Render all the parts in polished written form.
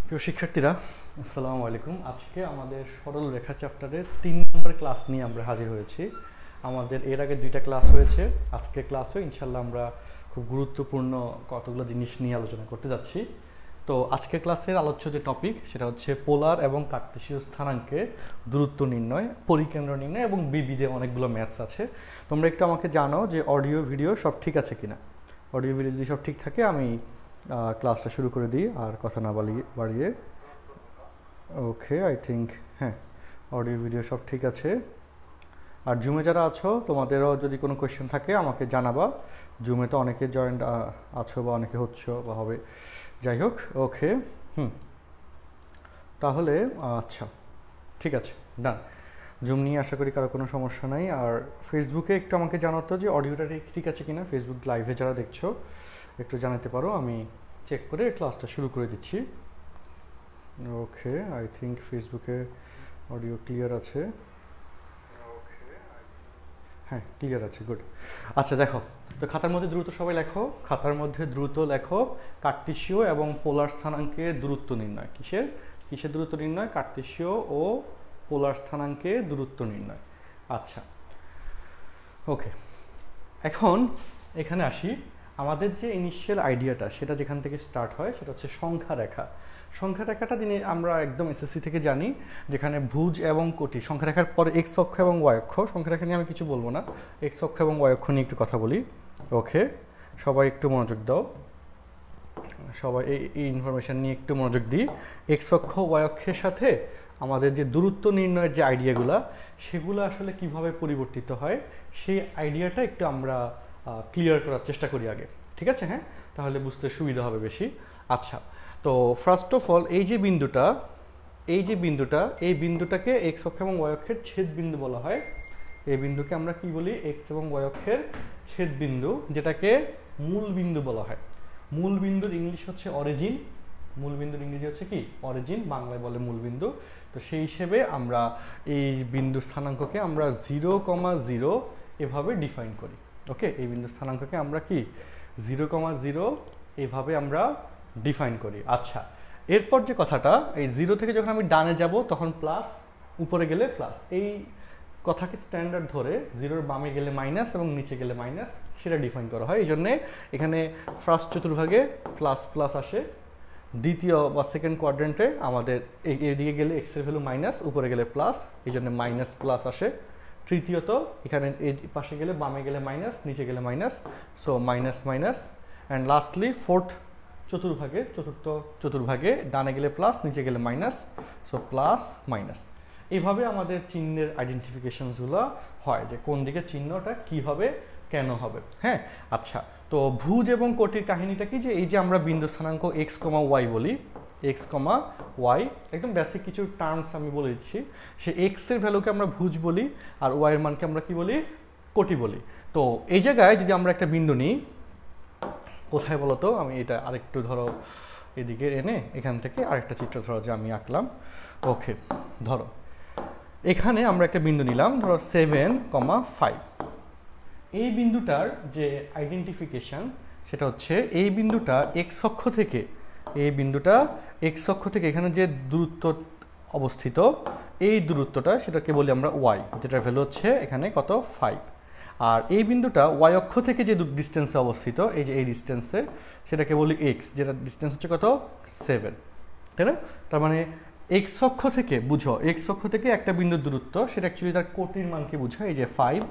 প্রিয় শিক্ষার্থীরা, আসসালামু আলাইকুম। আজকে আমাদের সরল রেখা চ্যাপ্টারের 3 নম্বর ক্লাস নিয়ে আমরা হাজির হয়েছি। আমাদের এর আগে 2টা ক্লাস হয়েছে, আজকে ক্লাসও ইনশাল্লাহ আমরা খুব গুরুত্বপূর্ণ কতগুলো জিনিস নিয়ে আলোচনা করতে যাচ্ছি। তো আজকে ক্লাসের আলোচ্য যে টপিক সেটা হচ্ছে পোলার এবং কার্টেসীয় স্থানাঙ্কে দূরত্ব নির্ণয়, পরিকেন্দ্র নির্ণয় এবং বিবিধে অনেকগুলো ম্যাথস আছে। তোমরা একটু আমাকে জানো যে অডিও ভিডিও সব ঠিক আছে কিনা। অডিও ভিডিও যদি সব ঠিক থাকে আমি ক্লাসটা শুরু করে দিই আর কথা না বাড়িয়ে। ওকে, আই থিঙ্ক হ্যাঁ, অডিও ভিডিও সব ঠিক আছে। আর জুমে যারা আছো তোমাদেরও যদি কোনো কোয়েশ্চেন থাকে আমাকে জানাবা। জুমে তো অনেকে জয়েন্ট আছো বা অনেকে হচ্ছো বা হবে, যাই হোক। ওকে, তাহলে আচ্ছা, ঠিক আছে, ডান। জুম নিয়ে আশা করি কারো কোনো সমস্যা নাই। আর ফেসবুকে একটু আমাকে জানাতো যে অডিওটা ঠিক আছে কিনা। ফেসবুক লাইভে যারা দেখছো একটু জানাতে পারো, আমি চেক করে ক্লাসটা শুরু করে দিচ্ছি। ওকে, আই থিঙ্ক ফেসবুকে অডিও ক্লিয়ার আছে। হ্যাঁ, ক্লিয়ার আছে, গুড। আচ্ছা দেখো, তো খাতার মধ্যে দ্রুত সবাই লেখো। খাতার মধ্যে দ্রুত লেখো কার্টেসীয় এবং পোলার স্থানাঙ্কে দূরত্ব নির্ণয়। কিসের দূরত্ব নির্ণয়? কার্টেসীয় ও পোলার স্থানাঙ্কে দূরত্ব নির্ণয়। আচ্ছা, ওকে, এখন এখানে আসি। আমাদের যে ইনিশিয়াল আইডিয়াটা সেটা যেখান থেকে স্টার্ট হয় সেটা হচ্ছে সংখ্যা রেখা। সংখ্যা রেখাটা যিনি আমরা একদম এসএসসি থেকে জানি, যেখানে ভুজ এবং কোটি। সংখ্যা রেখার পরে এক্স অক্ষ এবং ওয়াই অক্ষ। সংখ্যা রেখা নিয়ে আমি কিছু বলবো না, এক্স অক্ষ এবং ওয়াই অক্ষ নিয়ে একটু কথা বলি। ওকে, সবাই একটু মনোযোগ দাও, সবাই এই ইনফরমেশান নিয়ে একটু মনোযোগ দিই। এক্স অক্ষ ওয়াই অক্ষের সাথে আমাদের যে দূরত্ব নির্ণয়ের যে আইডিয়াগুলো, সেগুলো আসলে কিভাবে পরিবর্তিত হয় সেই আইডিয়াটা একটু আমরা ক্লিয়ার করার চেষ্টা করি আগে, ঠিক আছে? হ্যাঁ, তাহলে বুঝতে সুবিধা হবে বেশি। আচ্ছা, তো ফার্স্ট অফ অল এই বিন্দুটাকে এক্স অক্ষ এবং ওয়াই অক্ষের ছেদ বিন্দু বলা হয়। এই বিন্দুকে আমরা কি বলি? এক্স এবং ওয়াই অক্ষের ছেদ বিন্দু, যেটাকে মূল বিন্দু বলা হয়। মূল বিন্দুর ইংলিশ হচ্ছে অরিজিন। মূল বিন্দুর ইংরেজি হচ্ছে কি? অরিজিন, বাংলায় বলে মূল বিন্দু। তো সেই হিসেবে আমরা এই বিন্দু স্থানাঙ্ককে আমরা 0,0 এভাবে ডিফাইন করি। ওকে, এই বিন্দু স্থানাঙ্ককে আমরা কি 0,0 এভাবে আমরা ডিফাইন করি। আচ্ছা, এরপর যে কথাটা, এই 0 থেকে যখন আমি ডানে যাব তখন প্লাস, উপরে গেলে প্লাস, এই কথাকে স্ট্যান্ডার্ড ধরে 0-র বামে গেলে মাইনাস এবং নিচে গেলে মাইনাস, সেটা ডিফাইন করা হয়। এই জন্যে এখানে ফার্স্ট চতুর্ভাগে প্লাস প্লাস আসে, দ্বিতীয় বা সেকেন্ড কোয়াড্রেন্টে আমাদের এদিকে গেলে এক্সের ভ্যালু মাইনাস, উপরে গেলে প্লাস, এই জন্য মাইনাস প্লাস আসে। তৃতীয়ত এখানে এই পাশে গেলে বামে গেলে মাইনাস, নিচে গেলে minus, so minus minus. And lastly চতুর্থ চতুর্ভাগে ডানে গেলে প্লাস, নিচে গেলে মাইনাস, সো প্লাস মাইনাস। এইভাবে আমাদের চিহ্নের আইডেন্টিফিকেশনসগুলো হয়, যে কোন দিকে চিহ্নটা কি হবে, কেন হবে। হ্যাঁ, আচ্ছা, তো ভুজ এবং কোটির কাহিনীটা কি? যে এই যে আমরা বিন্দু স্থানাঙ্ক এক্স কমা ওয়াই বলি, এক্স কমা ওয়াই, একদম বেসিক কিছু টার্মস আমি বলে দিচ্ছি। সে এক্সের ভ্যালুকে আমরা ভুজ বলি আর ওয়াইয়ের মানকে আমরা কি বলি? কোটি বলি। তো এই জায়গায় যদি আমরা একটা বিন্দু নিই, কোথায় বলো তো? আমি এটা আরেকটু ধরো এদিকে এনে এখান থেকে আরেকটা চিত্র ধরো যে আমি আঁকলাম। ওকে, ধরো এখানে আমরা একটা বিন্দু নিলাম, ধরো 7,5। এই বিন্দুটার যে আইডেন্টিফিকেশন সেটা হচ্ছে এই বিন্দুটা এক্স অক্ষ থেকে, এখানে যে দূরত্ব অবস্থিত, এই দূরত্বটা সেটাকে বলি আমরা ওয়াই, যেটার ভ্যালু হচ্ছে এখানে কত? 5। আর এই বিন্দুটা ওয়াই অক্ষ থেকে যে ডিস্টেন্সে অবস্থিত, এই যে এই ডিস্টেন্সে, সেটাকে বলি এক্স, যেটা ডিস্টেন্স হচ্ছে কত? 7, তাই না? তার মানে এক্স অক্ষ থেকে, বুঝো, এক্স অক্ষ থেকে একটা বিন্দুর দূরত্ব সেটা অ্যাকচুয়ালি তার কোটির মানকে বোঝায়, এই যে 5।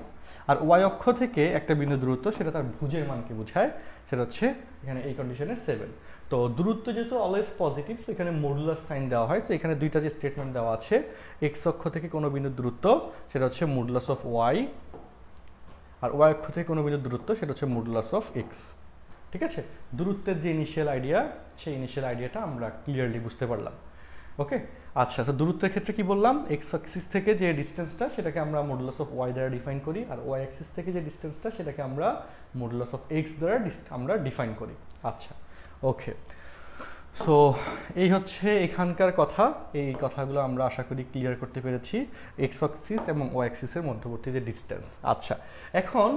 আর ওয়াই অক্ষ থেকে একটা বিন্দু দূরত্ব সেটা তার ভুজের মানকে বোঝায়, সেটা হচ্ছে এখানে এই কন্ডিশনে 7। তো দূরত্ব যেহেতু অলওয়েজ পজিটিভ, সো এখানে মডুলাস সাইন দেওয়া হয়। সো এখানে দুইটা যে স্টেটমেন্ট দেওয়া আছে, এক্স অক্ষ থেকে কোনো বিন্দুর দূরত্ব সেটা হচ্ছে মডুলাস অফ ওয়াই, আর ওয়াই অক্ষ থেকে কোনো বিন্দুর দূরত্ব সেটা হচ্ছে মডুলাস অফ এক্স। ঠিক আছে, দূরত্বের যে ইনিশিয়াল আইডিয়া, সেই ইনিশিয়াল আইডিয়াটা আমরা ক্লিয়ারলি বুঝতে পারলাম। ওকে, আচ্ছা, তো দূরত্বের ক্ষেত্রে কি বললাম? এক্স অ্যাক্সিস থেকে যে ডিস্টেন্সটা সেটাকে আমরা মডুলাস অফ ওয়াই দ্বারা ডিফাইন করি, আর ওয়াই অ্যাক্সিস থেকে যে ডিস্টেন্সটা সেটাকে আমরা মডুলাস অফ এক্স দ্বারা আমরা ডিফাইন করি। আচ্ছা, ওকে, সো এই হচ্ছে এখানকার কথা। এই কথাগুলো আমরা আশা করি ক্লিয়ার করতে পেরেছি, এক্স অ্যাক্সিস এবং ওয়াই অ্যাক্সিসের মধ্যবর্তী যে ডিস্টেন্স। আচ্ছা, এখন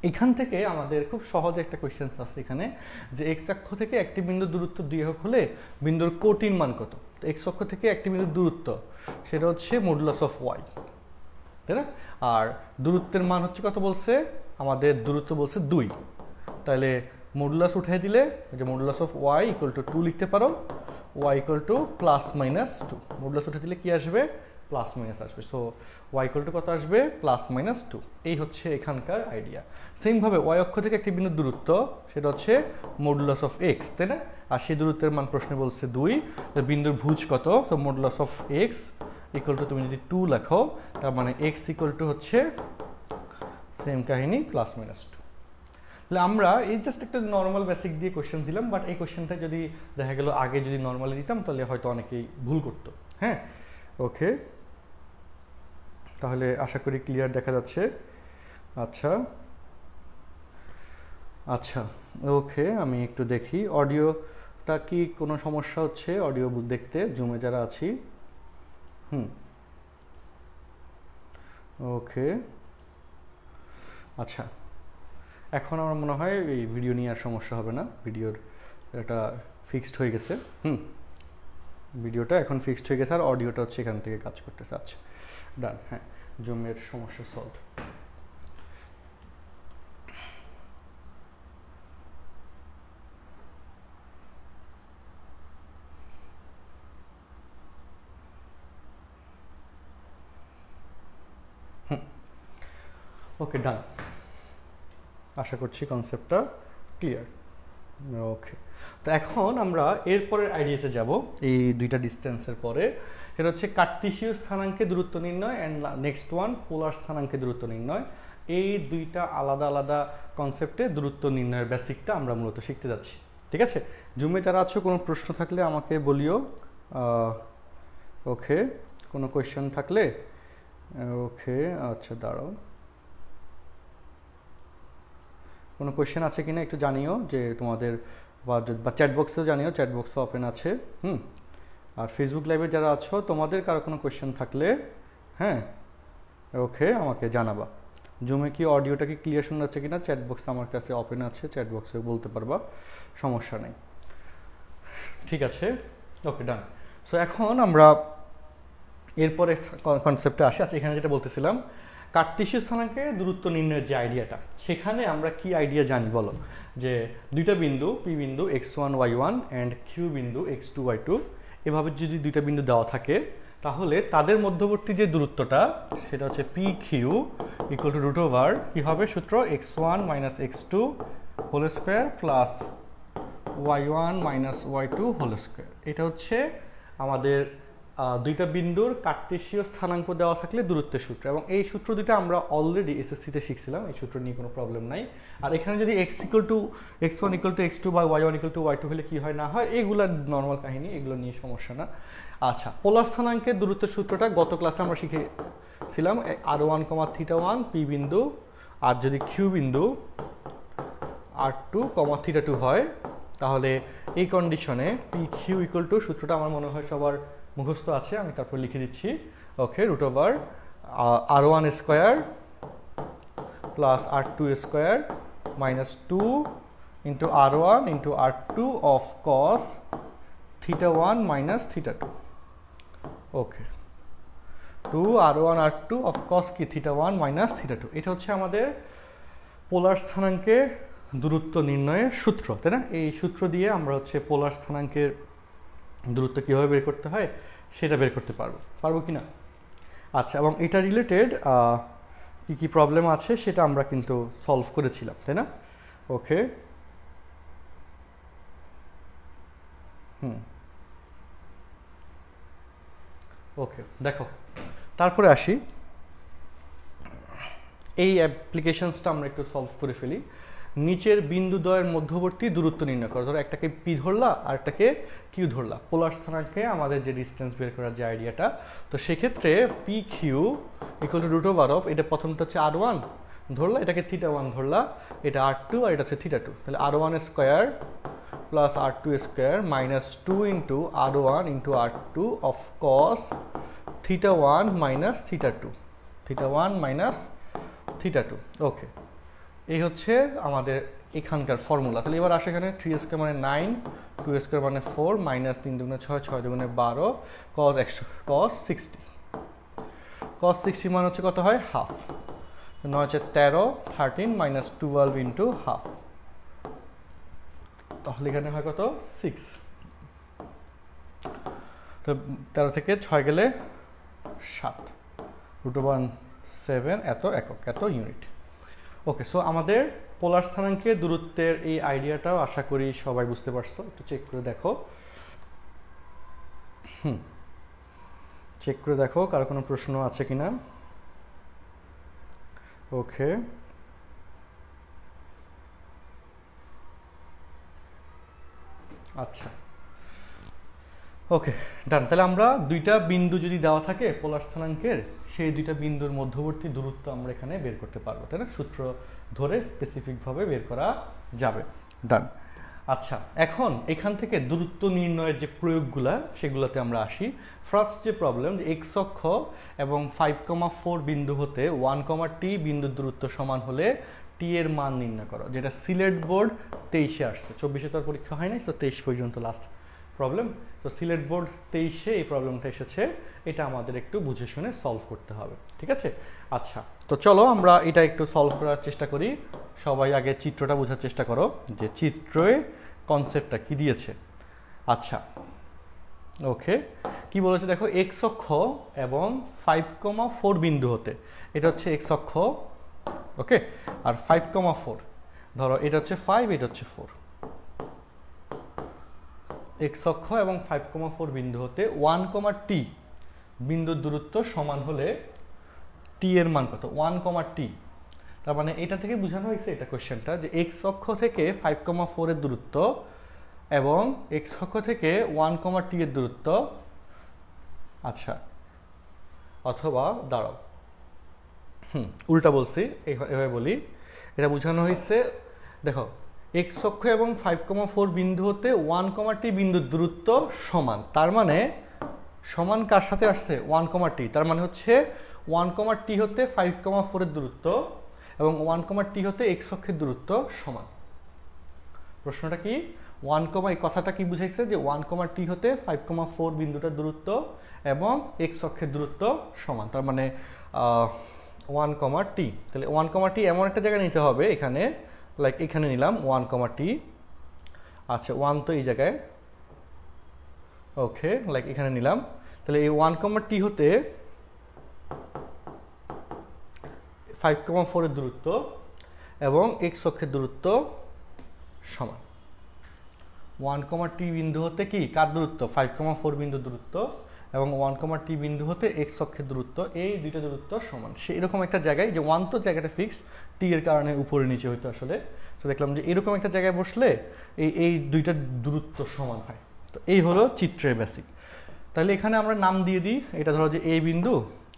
এখান থেকে আমাদের খুব সহজ একটা কোয়েশ্চেন আছে এখানে, যে এক্স অক্ষ থেকে একটি বিন্দুর দূরত্ব 2 একক হলে বিন্দুর কোটির মান কত। তো এক্স অক্ষ থেকে একটি বিন্দুর দূরত্ব সেটা হচ্ছে মডুলাস অফ ওয়াই, তাই না? আর দূরত্বের মান হচ্ছে কত বলছে, আমাদের দূরত্ব বলছে 2, তাহলে মডুলাস উঠিয়ে দিলে যে modulus of y equal to 2 লিখতে পারো, y equal to plus minus 2, modulus উঠে দিলে কি আসবে, প্লাস মাইনাস আসবে। সো ওয়াই ইকুয়াল টু কত আসবে, প্লাস মাইনাস 2। এই হচ্ছে এখানকার আইডিয়া। সেমভাবে ওয়াই অক্ষ থেকে একটি বিন্দুর দূরত্ব সেটা হচ্ছে মডুলাস অফ এক্স, তাই না? আর সেই দূরত্বের মান প্রশ্নে বলছে 2, তো বিন্দুর ভুজ কত, তো modulus of x equal to তুমি যদি 2 লেখো তার মানে এক্স ইকুয়াল টু হচ্ছে সেম কাহিনী প্লাস মাইনাস 2। তাহলে আমরা এই জাস্ট একটা নর্মাল বেসিক দিয়ে কোয়েশ্চেন দিলাম, বাট এই কোয়েশ্চেনটা যদি দেখা গেল আগে যদি নর্মালি দিতাম তাহলে হয়তো অনেকেই ভুল করতো। হ্যাঁ, ওকে, তাহলে আশা করি ক্লিয়ার দেখা যাচ্ছে। আচ্ছা আচ্ছা, ওকে, আমি একটু দেখি অডিওটা কি কোনো সমস্যা হচ্ছে অডিও দেখতে, জুমে যারা আছি। ওকে, আচ্ছা, এখন আমার মনে হয় এই ভিডিও নিয়ে আর সমস্যা হবে না, ভিডিওর এটা ফিক্সড হয়ে গেছে। ভিডিওটা এখন ফিক্সড হয়ে গেছে আর অডিওটা হচ্ছে এখান থেকে কাজ করতেছে। আচ্ছা, ডান, হ্যাঁ, জুমের সমস্যা সলভ। ওকে, ডান, আশা করছি কনসেপ্টটা ক্লিয়ার। ওকে, তো এখন আমরা এরপরের আইডিয়াতে যাব, এই দুইটা ডিস্টেন্সের পরে। সেটা হচ্ছে কার্টেসীয় স্থানাঙ্কে দূরত্ব নির্ণয় অ্যান্ড নেক্সট ওয়ান পোলার স্থানাঙ্কে দূরত্ব নির্ণয়। এই দুইটা আলাদা আলাদা কনসেপ্টে দূরত্ব নির্ণয়ের বেসিকটা আমরা মূলত শিখতে যাচ্ছি। ঠিক আছে, জুমে যারা আছো কোনো প্রশ্ন থাকলে আমাকে বলিও। ওকে, কোনো কোয়েশ্চেন থাকলে, ওকে, আচ্ছা দাঁড়াও, কোনো কোয়েশ্চেন আছে কিনা একটু জানিও, যে তোমাদের বা চ্যাট বক্সেও জানিও, চ্যাট বক্সও ওপেন আছে। আর ফেসবুক লাইভে যারা আছো তোমাদের কারো কোনো কোয়েশ্চেন থাকলে, হ্যাঁ, ওকে, আমাকে জানাবা। জুমে কি অডিওটা কি ক্লিয়ার শোনা যাচ্ছে কিনা, চ্যাট বক্স আমার কাছে ওপেন আছে, চ্যাট বক্সে বলতে পারবা, সমস্যা নেই। ঠিক আছে, ওকে, ডান। সো এখন আমরা এরপরে কনসেপ্টে আসি। আচ্ছা, এখানে যেটা বলতেছিলাম কার্টেসীয় স্থানাঙ্কে দূরত্ব নির্ণয়ের যে আইডিয়াটা, সেখানে আমরা কি আইডিয়া জানি বলো, যে দুইটা বিন্দু পি বিন্দু x1 y1 অ্যান্ড কিউ বিন্দু x2 y2, এভাবে যদি দুইটা বিন্দু দেওয়া থাকে তাহলে তাদের মধ্যবর্তী যে দূরত্বটা সেটা হচ্ছে P Q equal to root over কী হবে, সূত্র x1 minus x2 whole square plus y1 minus y2 whole square. এটা হচ্ছে আমাদের দুইটা বিন্দুর কার্টেসীয় স্থানাঙ্ক দেওয়া থাকলে দূরত্বের সূত্র, এবং এই সূত্র দুটো আমরা অলরেডি এসএসসিতে শিখছিলাম, এই সূত্র নিয়ে কোনো প্রবলেম নাই। আর এখানে যদি x equal to x1 equal to x2 বা y1 ইকুয়াল টু y2 হলে কী হয় না হয়, এগুলো নর্মাল কাহিনী, এগুলো নিয়ে সমস্যা না। আচ্ছা, পোলার স্থানাঙ্কের দূরত্বের সূত্রটা গত ক্লাসে আমরা শিখেছিলাম, r1, θ1 পি বিন্দু, আর যদি কিউ বিন্দু r2, θ2 হয়, তাহলে এই কন্ডিশনে পি কিউ ইকুয়াল টু, সূত্রটা আমার মনে হয় সবার মুখস্থ আছে, আমি তারপর লিখে দিচ্ছি। Okay, root over r1 square plus r2 square minus 2 into r1 into r2 of cos θ1 minus θ2। Okay, 2 r1 r2 of cos কি θ1 মাইনাস θ2। এটা হচ্ছে আমাদের পোলার স্থানাঙ্কে দূরত্ব নির্ণয়ের সূত্র, তাই না? এই সূত্র দিয়ে আমরা হচ্ছে পোলার স্থানাঙ্কের দূরত্ব কীভাবে বের করতে হয় সেটা বের করতে পারবো কি না। আচ্ছা, এবং এটা রিলেটেড কী কী প্রবলেম আছে সেটা আমরা কিন্তু সলভ করেছিলাম, তাই না? ওকে, ওকে, দেখো, তারপরে আসি, এই অ্যাপ্লিকেশনসটা আমরা একটু সলভ করে ফেলি। নিচের বিন্দুদ্বয়ের মধ্যবর্তী দূরত্ব নির্ণয় করো, ধরো একটাকে পি ধরলা আর একটাকে কিউ ধরলা, পোলার স্থানাঙ্কে আমাদের যে ডিস্টেন্স বের করার যে আইডিয়াটা, তো সেক্ষেত্রে P Q equal to root over of, এটা প্রথমটা হচ্ছে r1 ধরলা, এটাকে θ1 ধরলা, এটা r2 আর এটা হচ্ছে θ2, তাহলে r1 square plus r2 square minus 2 into r1 into r2 of cos θ1 minus θ2, θ1 minus θ2। Okay, এই হচ্ছে আমাদের এখানকার ফর্মুলা। তাহলে এবার আসে এখানে 3 স্কোয়ার মানে 9, 2 স্কোয়ার মানে 4, মাইনাস 3 দুগুণে 6, 6 দুগুণে 12, cos 100, cos 60, cos 60 মানে হচ্ছে কত হয় হাফ, 9 হচ্ছে 13, 13 মাইনাস 12 ইন্টু হাফ, তাহলে এখানে হয় কত 6। তো 13 থেকে 6 গেলে 7, √7 এত একক, এত ইউনিট। ওকে, সো আমাদের পোলার স্থানাঙ্কে দূরত্বের এই আইডিয়াটাও আশা করি সবাই বুঝতে পারছো। একটু চেক করে দেখো, চেক করে দেখো কারো কোনো প্রশ্ন আছে কিনা। ওকে, আচ্ছা, ওকে ডান। তাহলে আমরা দুইটা বিন্দু যদি দেওয়া থাকে পোলার স্থানাঙ্কের, সেই দুইটা বিন্দুর মধ্যবর্তী দূরত্ব আমরা এখানে বের করতে পারবো, তাই না? সূত্র ধরে স্পেসিফিকভাবে বের করা যাবে। ডান। আচ্ছা, এখন এখান থেকে দূরত্ব নির্ণয়ের যে প্রয়োগগুলা সেগুলোতে আমরা আসি। ফার্স্ট যে প্রবলেম, যে এক্স অক্ষ এবং 5,4 বিন্দু হতে 1,t বিন্দুর দূরত্ব সমান হলে টি এর মান নির্ণয় করো, যেটা সিলেট বোর্ড 23-এ আসছে। 24-এ তো আর পরীক্ষা হয় নাই, তো 23 পর্যন্ত লাস্ট প্রবলেম। তো সিলেট বোর্ড 23-এ এই প্রবলেমটা এসেছে, এটা আমাদের একটু বুঝে শুনে সলভ করতে হবে, ঠিক আছে? আচ্ছা, তো চলো আমরা এটা একটু সলভ করার চেষ্টা করি। সবাই আগে চিত্রটা বোঝার চেষ্টা করো যে চিত্রে কনসেপ্টটা কি দিয়েছে। আচ্ছা, ওকে, কি বলেছে দেখো, এক্স অক্ষ এবং 5,4 বিন্দু হতে, এটা হচ্ছে এক্স অক্ষ, ওকে, আর 5,4 ধরো এটা হচ্ছে 5, এটা হচ্ছে 4। এক্স অক্ষ এবং 5,4 বিন্দু হতে 1,t বিন্দুর দূরত্ব সমান হলে টি এর মান কত? 1,t। তার মানে এটা থেকে বোঝানো হয়েছে, এটা কোশ্চেনটা, যে এক্স অক্ষ থেকে 5,4 এর দূরত্ব এবং এক্স অক্ষ থেকে 1,t এর দূরত্ব, আচ্ছা, অথবা দাঁড়াও, উল্টা বলছি, এভাবে বলি, এটা বোঝানো হয়েছে, দেখো এক্স অক্ষ এবং 5,4 বিন্দু হতে 1,t বিন্দুর দূরত্ব সমান, তার মানে সমান কার সাথে আসছে? 1,t। তার মানে হচ্ছে 1,t হতে 5,4 এর দূরত্ব এবং 1,t হতে এক্স অক্ষের দূরত্ব সমান। প্রশ্নটা কি? এই কথাটা কি বুঝাইছে? যে 1,t হতে 5,4 বিন্দুটার দূরত্ব এবং এক্স অক্ষের দূরত্ব সমান, তার মানে 1,t। তাহলে 1,t এমন একটা জায়গায় নিতে হবে, এখানে লাইক এখানে নিলাম 1,t, আচ্ছা 1 তো এই জায়গায়, ওকে, লাইক এখানে নিলাম। তাহলে এই 1,t হতে 5,4 এর দূরত্ব এবং এক্স অক্ষের দূরত্ব সমান। 1,t বিন্দু হতে কি কার দূরত্ব? 5,4 বিন্দুর দূরত্ব, এবং 1,t বিন্দু হতে এক্স অক্ষের দূরত্ব, এই দুইটা দূরত্ব সমান। সে এরকম একটা জায়গায়, যে 1 তো জায়গাটা ফিক্সড, টি এর কারণে উপরে নিচে হইতো আসলে, তো দেখলাম যে এরকম একটা জায়গায় বসলে এই দুইটা দূরত্ব সমান হয়। তো এই হলো চিত্রের বেসিক। তাহলে এখানে আমরা নাম দিয়ে দিই, এটা ধরো যে এ বিন্দু,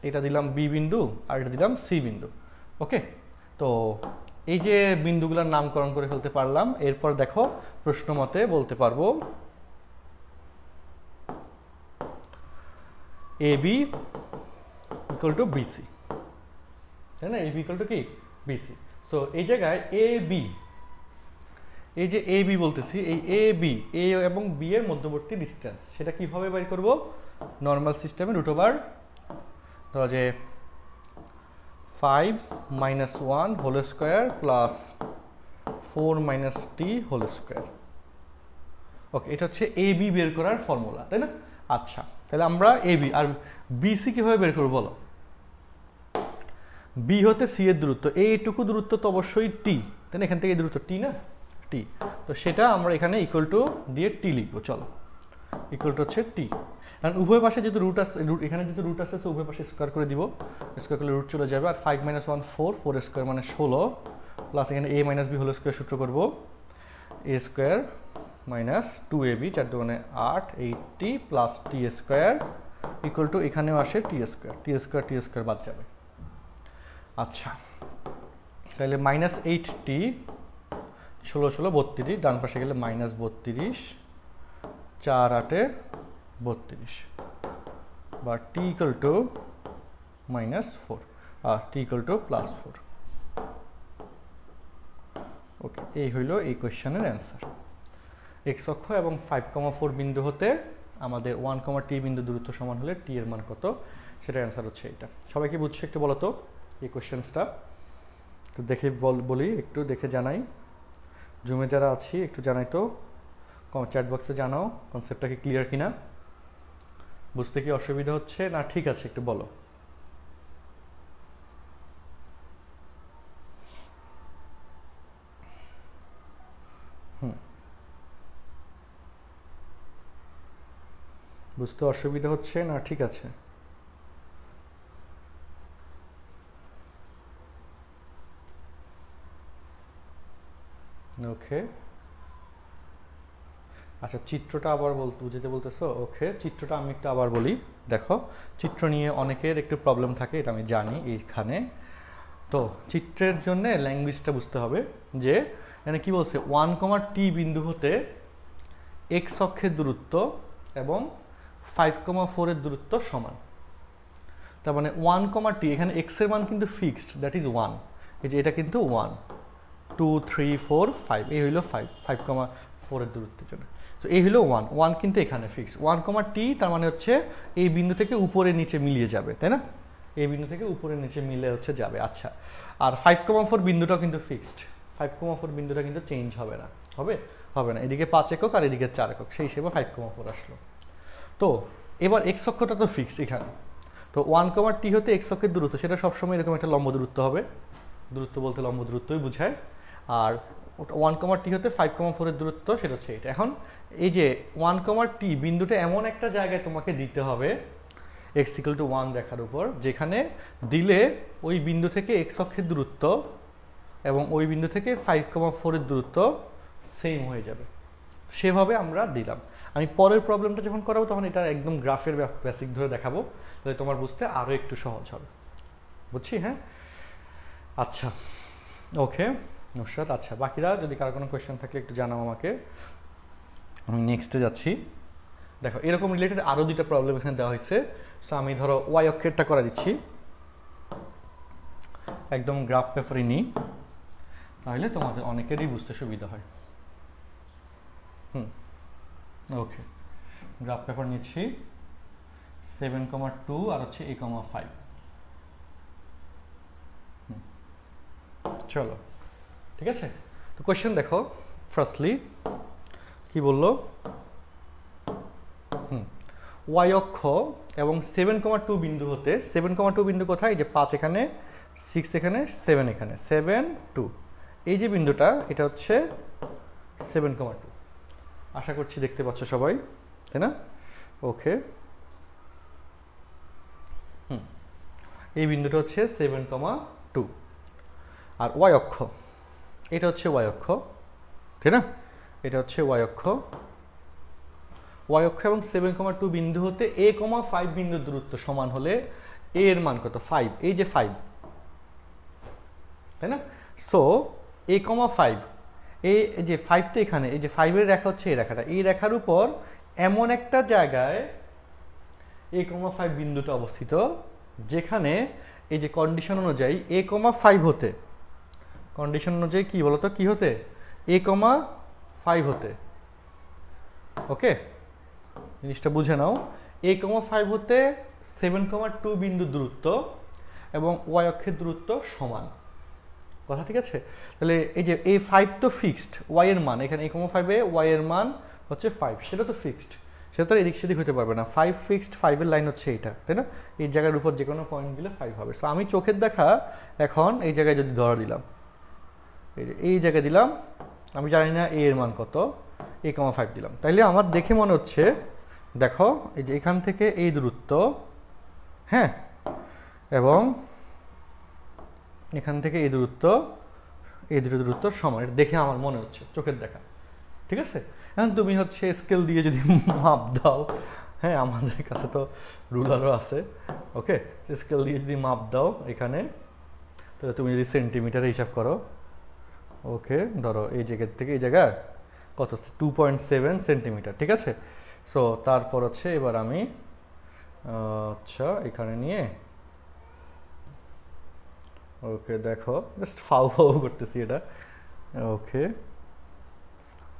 এটা দিলাম বি বিন্দু, আর এটা দিলাম সি বিন্দু, ওকে। তো এই যে বিন্দুগুলোর নামকরণ করে ফেলতে পারলাম, এরপর দেখো প্রশ্ন মতে বলতে পারবো A B equal to BC, তাই না? এ বি ইকুয়াল টু কি? বিসি। সো এই জায়গায় এ বি, এই যে এ বি বলতেছি, এই এ বি, এ এবং বি এর মধ্যবর্তী ডিস্টেন্স, সেটা কিভাবে বের করব? নর্মাল সিস্টেমে √, ধরো যে 5 - 1 whole square plus 4 - t whole square, okay. এটা হচ্ছে এ বি বের করার ফর্মুলা, তাই না? আচ্ছা, তাহলে আমরা এ বি আর বিসি কিভাবে বের করবো বলো? বি হতে সি এর দূরত্ব, এইটুকু দূরত্ব তো অবশ্যই টি, তাই না? এখান থেকে এই দূরত্ব টি না, টি, তো সেটা আমরা এখানে ইকুয়াল টু দিয়ে টি লিখবো। চলো, ইকুয়াল টু হচ্ছে টি, কারণ উভয় পাশে যেহেতু রুট আছে, এখানে যেহেতু রুট আছে, উভয় পাশে স্কোয়ার করে দিব, স্কোয়ার করলে রুট চলে যাবে, আর 5 - 1 4, 4 স্কোয়ার মানে 16, প্লাস এখানে a - b হোল স্কোয়ার সূত্র করবো, a স্কোয়ার মাইনাস 2ab, 4 দুগুণে 8, 8t plus t square equal to, এখানেও আসে t স্কোয়ার, t স্কোয়ার বাদ যাবে। আচ্ছা, তাহলে -8t, 16 16 32, ডান পাশে গেলে -32, 4 8 32, বা t ইকুয়াল টু -4 আর t ইকুয়াল টু +4। ওকে, এই হইল এই কোয়েশ্চেনের অ্যান্সার। এক্স অক্ষ এবং 5,4 বিন্দু হতে আমাদের 1,t বিন্দু দূরত্ব সমান হলে টি এর মান কত, সেটার অ্যান্সার হচ্ছে এটা। সবাইকে বুঝছে একটু বলো তো এই কোয়েশ্চেন্সটা? তো দেখে বলি, একটু দেখে জানাই। জুমে যারা আছি একটু জানাই তো, চ্যাট বক্সে জানাও কনসেপ্টটা কি ক্লিয়ার কিনা, বুঝতে কি অসুবিধা হচ্ছে না ঠিক আছে একটু বলো। বুঝতে অসুবিধা হচ্ছে না ঠিক আছে? ওকে, আচ্ছা চিত্রটা আবার বুঝতে বলতেছো? ওকে, চিত্রটা আমি একটু আবার বলি। দেখো, চিত্র নিয়ে অনেকের একটু প্রবলেম থাকে, এটা আমি জানি এইখানে। তো চিত্রের জন্য ল্যাঙ্গুয়েজটা বুঝতে হবে যে এখানে কি বলছে, 1,t বিন্দু হতে এক্স অক্ষের দূরত্ব এবং 5,4 এর দূরত্ব সমান। তার মানে 1,t, এখানে এক্স এর মান কিন্তু ফিক্সড, দ্যাট ইজ 1। এই যে এটা কিন্তু 1, 2, 3, 4, 5, এই হইল 5,4 এর দূরত্বের জন্য। তো এই হলো 1 কিন্তু এখানে ফিক্সড। 1,t তার মানে হচ্ছে এই বিন্দু থেকে উপরে নিচে মিলিয়ে যাবে, তাই না? এই বিন্দু থেকে উপরে নিচে মিলে হচ্ছে যাবে। আচ্ছা, আর 5,4 বিন্দুটাও কিন্তু ফিক্সড। 5,4 বিন্দুটা কিন্তু চেঞ্জ হবে না, হবে না। এদিকে 5 একক আর এদিকে 4 একক, সেই হিসেবে 5,4 আসলো। তো এবার এক্স অক্ষটা তো ফিক্সড এখানে। তো 1,t হতে এক্স অক্ষের দূরত্ব, সেটা সবসময় এরকম একটা লম্ব দূরত্ব হবে। দূরত্ব বলতে লম্ব দূরত্বই বোঝায়। আর 1,t হতে 5,4 এর দূরত্ব, সেটা হচ্ছে এটা। এখন এই যে 1,t বিন্দুটা এমন একটা জায়গায় তোমাকে দিতে হবে x = 1 দেখার উপর, যেখানে দিলে ওই বিন্দু থেকে এক্স অক্ষের দূরত্ব এবং ওই বিন্দু থেকে 5,4 এর দূরত্ব সেম হয়ে যাবে। সেভাবে আমরা দিলাম। আমি পরের প্রবলেমটা যখন করাবো তখন এটা একদম গ্রাফের বেসিক ধরে দেখাবো, তাহলে তোমার বুঝতে আরও একটু সহজ হবে। বুঝছি? হ্যাঁ, আচ্ছা, ওকে নুসরাত। আচ্ছা, বাকিরা যদি কারো কোনো কোয়েশ্চেন থাকলে একটু জানাও আমাকে। আমি নেক্সটে যাচ্ছি। দেখো, এরকম রিলেটেড আরও দুইটা প্রবলেম এখানে দেওয়া হয়েছে। সো আমি ধরো ওয়াই অক্ষেরটা করে দিচ্ছি, একদম গ্রাফ পেপারই নিই, তাহলে তোমাদের অনেকেরই বুঝতে সুবিধা হয়। ওকে, গ্রাফ পেপার নিচ্ছি 7,2 আর হচ্ছে a,5। চলো, ঠিক আছে। তো কোয়েশ্চেন দেখো, ফার্স্টলি কি বললো, ওয়াই অক্ষ এবং 7,2 বিন্দু হতে, 7,2 বিন্দু কোথায়? যে 5 এখানে, 6 এখানে, 7 এখানে, 7, 2, এই যে বিন্দুটা এটা হচ্ছে 7,2। আশা করছি দেখতে পাচ্ছ সবাই, তাই না? ওকে, এই বিন্দুটা হচ্ছে 7,2। আর ওয়াই অক্ষ, এটা হচ্ছে ওয়াই অক্ষ, তাই না? এটা হচ্ছে ওয়াই অক্ষ। ওয়াই অক্ষ এবং 7,2 বিন্দু হতে a,5 বিন্দুর দূরত্ব সমান হলে a এর মান কত? 5। এই যে 5, তাই না? সো a,5, এই যে 5 তো এখানে, এই যে 5 এর রেখা হচ্ছে এই রেখাটা, এই রেখার উপর এমন একটা জায়গায় a,5 বিন্দুটা অবস্থিত, যেখানে এই যে কন্ডিশন অনুযায়ী a,5 হতে, কন্ডিশন অনুযায়ী কি বলতো, কি হতে? a,5 হতে। ওকে, জিনিসটা বুঝে নাও। a,5 হতে 7,2 বিন্দু দূরত্ব এবং ওয়াই অক্ষের দূরত্ব সমান। কথা ঠিক আছে? তাহলে এই যে এই 5 তো ফিক্সড, ওয়াই এর মান এখানে a,5 এ ওয়াই এর মান হচ্ছে 5, সেটা তো ফিক্সড, সেটা তো এদিক সেদিক হতে পারবে না। 5 ফিক্সড, 5 এর লাইন হচ্ছে এইটা, তাই না? এই জায়গার উপর যে কোনো পয়েন্ট দিলে 5 হবে। সো আমি চোখের দেখা এখন এই জায়গায় যদি ধরা দিলাম, এই জায়গায় দিলাম, আমি জানি না a এর মান কত, a,5 দিলাম, তাইলে আমার দেখে মনে হচ্ছে, দেখো এই যে এখান থেকে এই দূরত্ব, হ্যাঁ, এবং এখান থেকে এই দূরত্ব, এই দুটো দূরত্ব সমান, এটা দেখে আমার মনে হচ্ছে চোখের দেখা, ঠিক আছে? এখন তুমি হচ্ছে স্কেল দিয়ে যদি মাপ দাও, হ্যাঁ, আমাদের কাছে তো রুলারও আছে, ওকে, স্কেল দিয়ে যদি মাপ দাও এখানে, তাহলে তুমি যদি সেন্টিমিটারে হিসাব করো, ওকে, ধরো এই জায়গার থেকে এই জায়গা কত, 2.7 সেন্টিমিটার, ঠিক আছে? সো তারপর হচ্ছে এবার আমি আচ্ছা এখানে নিয়ে, ওকে, দেখো জাস্ট ফাউ করতেছি এটা, ওকে,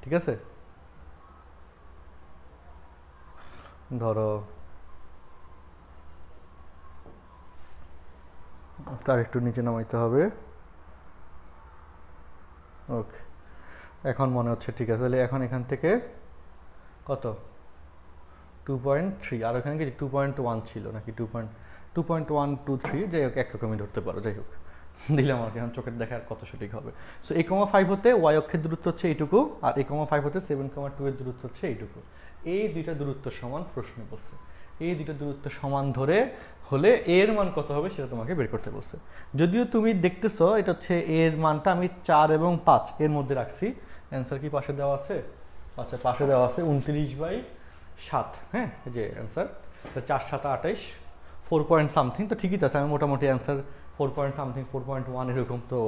ঠিক আছে। ধরো তার একটু নিচে নামাইতে হবে। ওকে, এখন মনে হচ্ছে ঠিক আছে। তাহলে এখন এখান থেকে কত 2.3, আর ওখানে কি 2.1 ছিল নাকি 2.123, যাই হোক একরকমই ধরতে পারো, যাই হোক দিলাম আর কি, এখন চোখের দেখার কত সঠিক হবে। সো 8,5 হতে ওয়াই অক্ষের দূরত্ব হচ্ছে এইটুকু, আর 8,5 হতে 7,2 এর দূরত্ব হচ্ছে এইটুকু। এই দুইটা দূরত্ব সমান প্রশ্ন বলছে, এই দুইটা দূরত্ব সমান ধরে হলে এর মান কত হবে সেটা তোমাকে বের করতে বলছে। যদিও তুমি দেখতেছো এটা হচ্ছে এর মানটা আমি 4 এবং 5 এর মধ্যে রাখছি। অ্যান্সার কি পাশে দেওয়া আছে? আচ্ছা, পাশে দেওয়া আছে 29/7। হ্যাঁ, এই যে অ্যান্সার 4 7 28, 4 পয়েন্ট সামথিং। তো ঠিকই আছে, আমি মোটামুটি অ্যান্সার 4 পয়েন্ট সামথিং, 4.1 এরকম। তো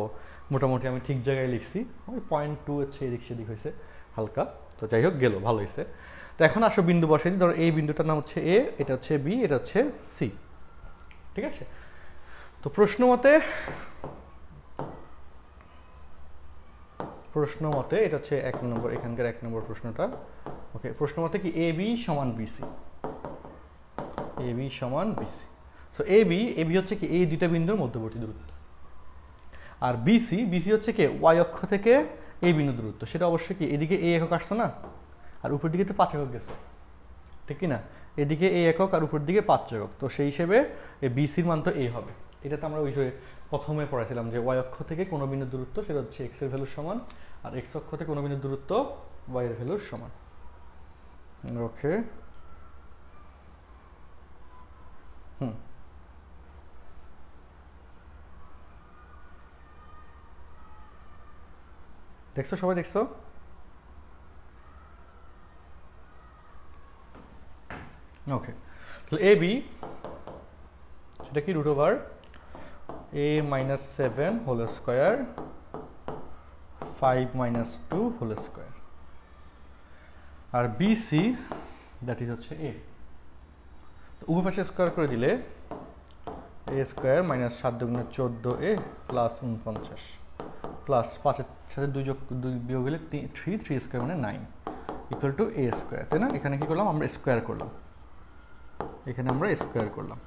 মোটামুটি আমি ঠিক জায়গায় লিখছি। ওই 0.2 হচ্ছে এদিক সেদিক হয়েছে হালকা, তো যাই হোক গেল, ভালো হয়েছে। তো এখন আসো বিন্দু বসাই দিই। ধরো এই বিন্দুটার নাম হচ্ছে এ, এটা হচ্ছে বি, এটা হচ্ছে সি, ঠিক আছে। তো প্রশ্ন মতে এটা হচ্ছে 1 নম্বর, এখানকার 1 নম্বর প্রশ্নটা। ওকে, প্রশ্ন মতে কি এ বি সমান বিসি, এ বি সমান বিসি। সো এ বি হচ্ছে কি এই দুইটা বিন্দুর মধ্যবর্তী দূরত্ব, আর বিসি হচ্ছে কি ওয়াই অক্ষ থেকে এই বিন্দু দূরত্ব। সেটা অবশ্যই কি এদিকে এ একক আসছে না, আর উপর দিকে তো 5 একক গেছে, ঠিক কি না? এদিকে এ একক আর উপর দিকে 5 একক, তো সেই হিসেবে এই বিসির মান তো এ হবে। এটা তো আমরা ওই যে প্রথমে পড়াছিলাম যে ওয়াই অক্ষ থেকে কোনো বিন্দুর দূরত্ব সেটা হচ্ছে এক্স এর ভ্যালুর সমান, আর এক্স অক্ষ থেকে কোনো বিন্দুর দূরত্ব ওয়াই এর ভ্যালুর সমান। ওকে, দেখছো সবাই, দেখছো? ওকে, তাহলে এ বি সেটা কি √a - 7 whole square 5 - 2 whole square, আর বিসি দ্যাট ইজ হচ্ছে এ। উভয় পাশে স্কোয়ার করে দিলে a square - 7 × 14a plus 49 plus 5-এর সাথে 2 বিয়োগ হলে 3 স্কোয়ার মানে 9 ইকুয়াল টু এ স্কোয়ার, তাই না? এখানে কি করলাম আমরা স্কোয়ার করলাম, এখানে আমরা স্কোয়ার করলাম।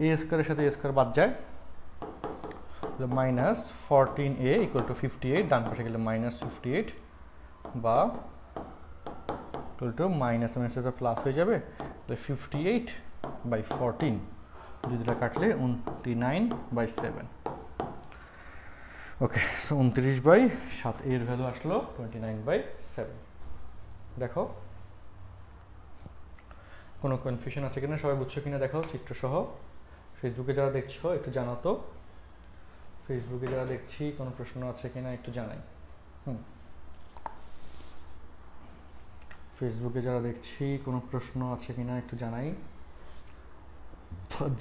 এ স্কোয়ারের সাথে এ স্কোয়ার বাদ যায়, -14a ইকুয়াল টু 58, ডান পাশে গেলে -58 বা ইকুয়াল টু মাইনাস সাথে প্লাস হয়ে যাবে, তাহলে 58/14, দুইটা কাটলে 29/7। ওকে, সো 29/7 এর ভ্যালু আসলো 29/7। দেখো কোনো কনফিউশন আছে কিনা, সবাই বুঝছো কিনা দেখো চিত্রসহ। ফেসবুকে যারা দেখছো একটু জানাও তো, ফেসবুকে যারা দেখছি কোনো প্রশ্ন আছে কিনা একটু জানাই। ফেসবুকে যারা দেখছি কোনো প্রশ্ন আছে কিনা একটু জানাই।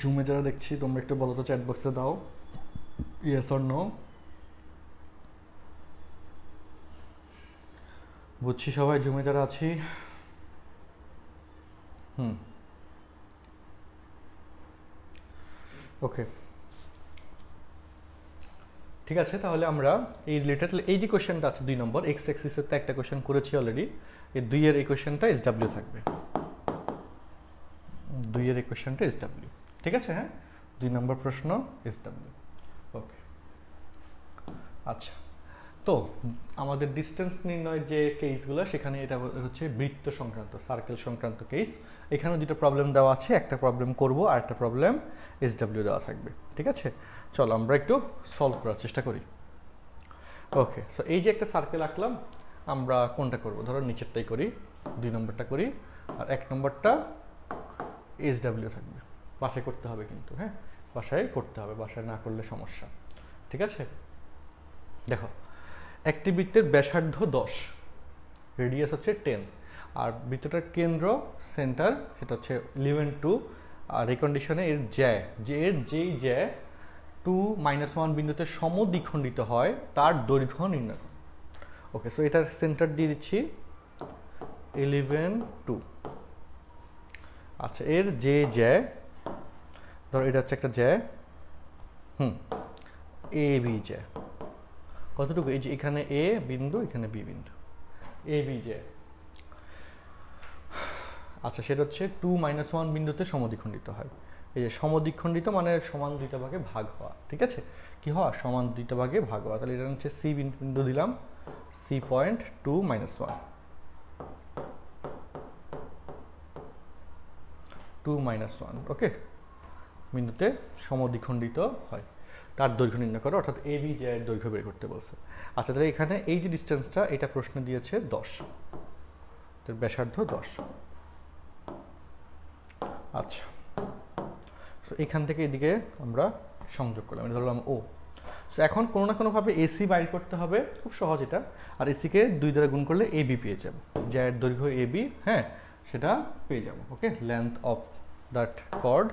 জুমে যারা দেখছি তোমরা একটু বলো তো, চ্যাট বক্সে দাও ইয়েস অর নো। বুঝছি সবাই জুমে যারা আছি। ওকে, ঠিক আছে। তাহলে আমরা এই রিলেটেড এই যে কোয়েশ্চেনটা আছে 2 নম্বর, এক্স এক্সিসের তো একটা কোয়েশ্চেন করেছি অলরেডি, এই 2 এর এই কোয়েশ্চেনটা এসডব্লিউ থাকবে, 2 এর এই কোয়েশ্চেনটা এসডব্লিউ, ঠিক আছে? হ্যাঁ, 2 নম্বর প্রশ্ন এসডব্লিউ। ওকে, আচ্ছা। তো আমাদের ডিস্টেন্স নির্ণয়ের যে কেসগুলো, সেখানে এটা হচ্ছে বৃত্ত সংক্রান্ত, সার্কেল সংক্রান্ত কেস। এখানেও 2টা প্রবলেম দেওয়া আছে, একটা প্রবলেম করব আর একটা প্রবলেম এসডব্লিউ দেওয়া থাকবে, ঠিক আছে? চলো আমরা একটু সলভ করার চেষ্টা করি। ওকে, সো এই যে একটা সার্কেল আঁকলাম, আমরা কোনটা করব? ধরো নিচেরটাই করি, 2 নম্বরটা করি, আর 1 নম্বরটা এসডব্লিউ থাকবে। বাসায় করতে হবে কিন্তু, হ্যাঁ বাসায় করতে হবে, বাসায় না করলে সমস্যা, ঠিক আছে? দেখো, একটি বৃত্তের ব্যাসার্ধ 10, রেডিয়াস হচ্ছে 10, আর বৃত্তটার কেন্দ্র সেন্টার সেটা হচ্ছে 11 2, আর এই কন্ডিশনে এর যেই জ্যা 2 - 1 বিন্দুতে সমদ্বিখণ্ডিত হয় তার দৈর্ঘ্য নির্ণয় করো। ওকে, সো এটার সেন্টার দিয়ে দিচ্ছি 11 2। আচ্ছা, এর জ্যা ধরো এটা হচ্ছে একটা জ্যা, এ বি জ্যা, কতটুকু? এই যে এখানে এ বিন্দু, এখানে বি বিন্দু, এ বি জে। আচ্ছা, সেটা হচ্ছে 2 - 1 বিন্দুতে সমদ্বিখণ্ডিত হয়। এই যে সমদ্বিখণ্ডিত মানে সমান দুইটা ভাগে ভাগ হওয়া, ঠিক আছে? কি হওয়া? সমান দুইটা ভাগে ভাগ হওয়া। তাহলে এটা হচ্ছে সি বিন্দু দিলাম, সি পয়েন্ট 2 - 1, 2 - 1, ওকে, বিন্দুতে সমদ্বিখণ্ডিত হয়। তার দৈর্ঘ্য নির্ণয় করো, অর্থাৎ এ বি জে এর দৈর্ঘ্য বের করতে বলছে। আচ্ছা, তাহলে এখানে এই যে ডিস্টেন্সটা, এটা প্রশ্ন দিয়েছে 10, ব্যাসার্ধ 10। আচ্ছা, সো এখান থেকে এদিকে আমরা সংযোগ করলাম, এটা ধরলাম ও। সো এখন কোনো না কোনোভাবে এসি বাইর করতে হবে, খুব সহজ এটা। আর এসিকে 2 দ্বারা গুণ করলে এ বি পেয়ে যাবো, যার দৈর্ঘ্য এ বি, হ্যাঁ, সেটা পেয়ে যাবো। ওকে, লেন্থ অফ দ্যাট কর্ড,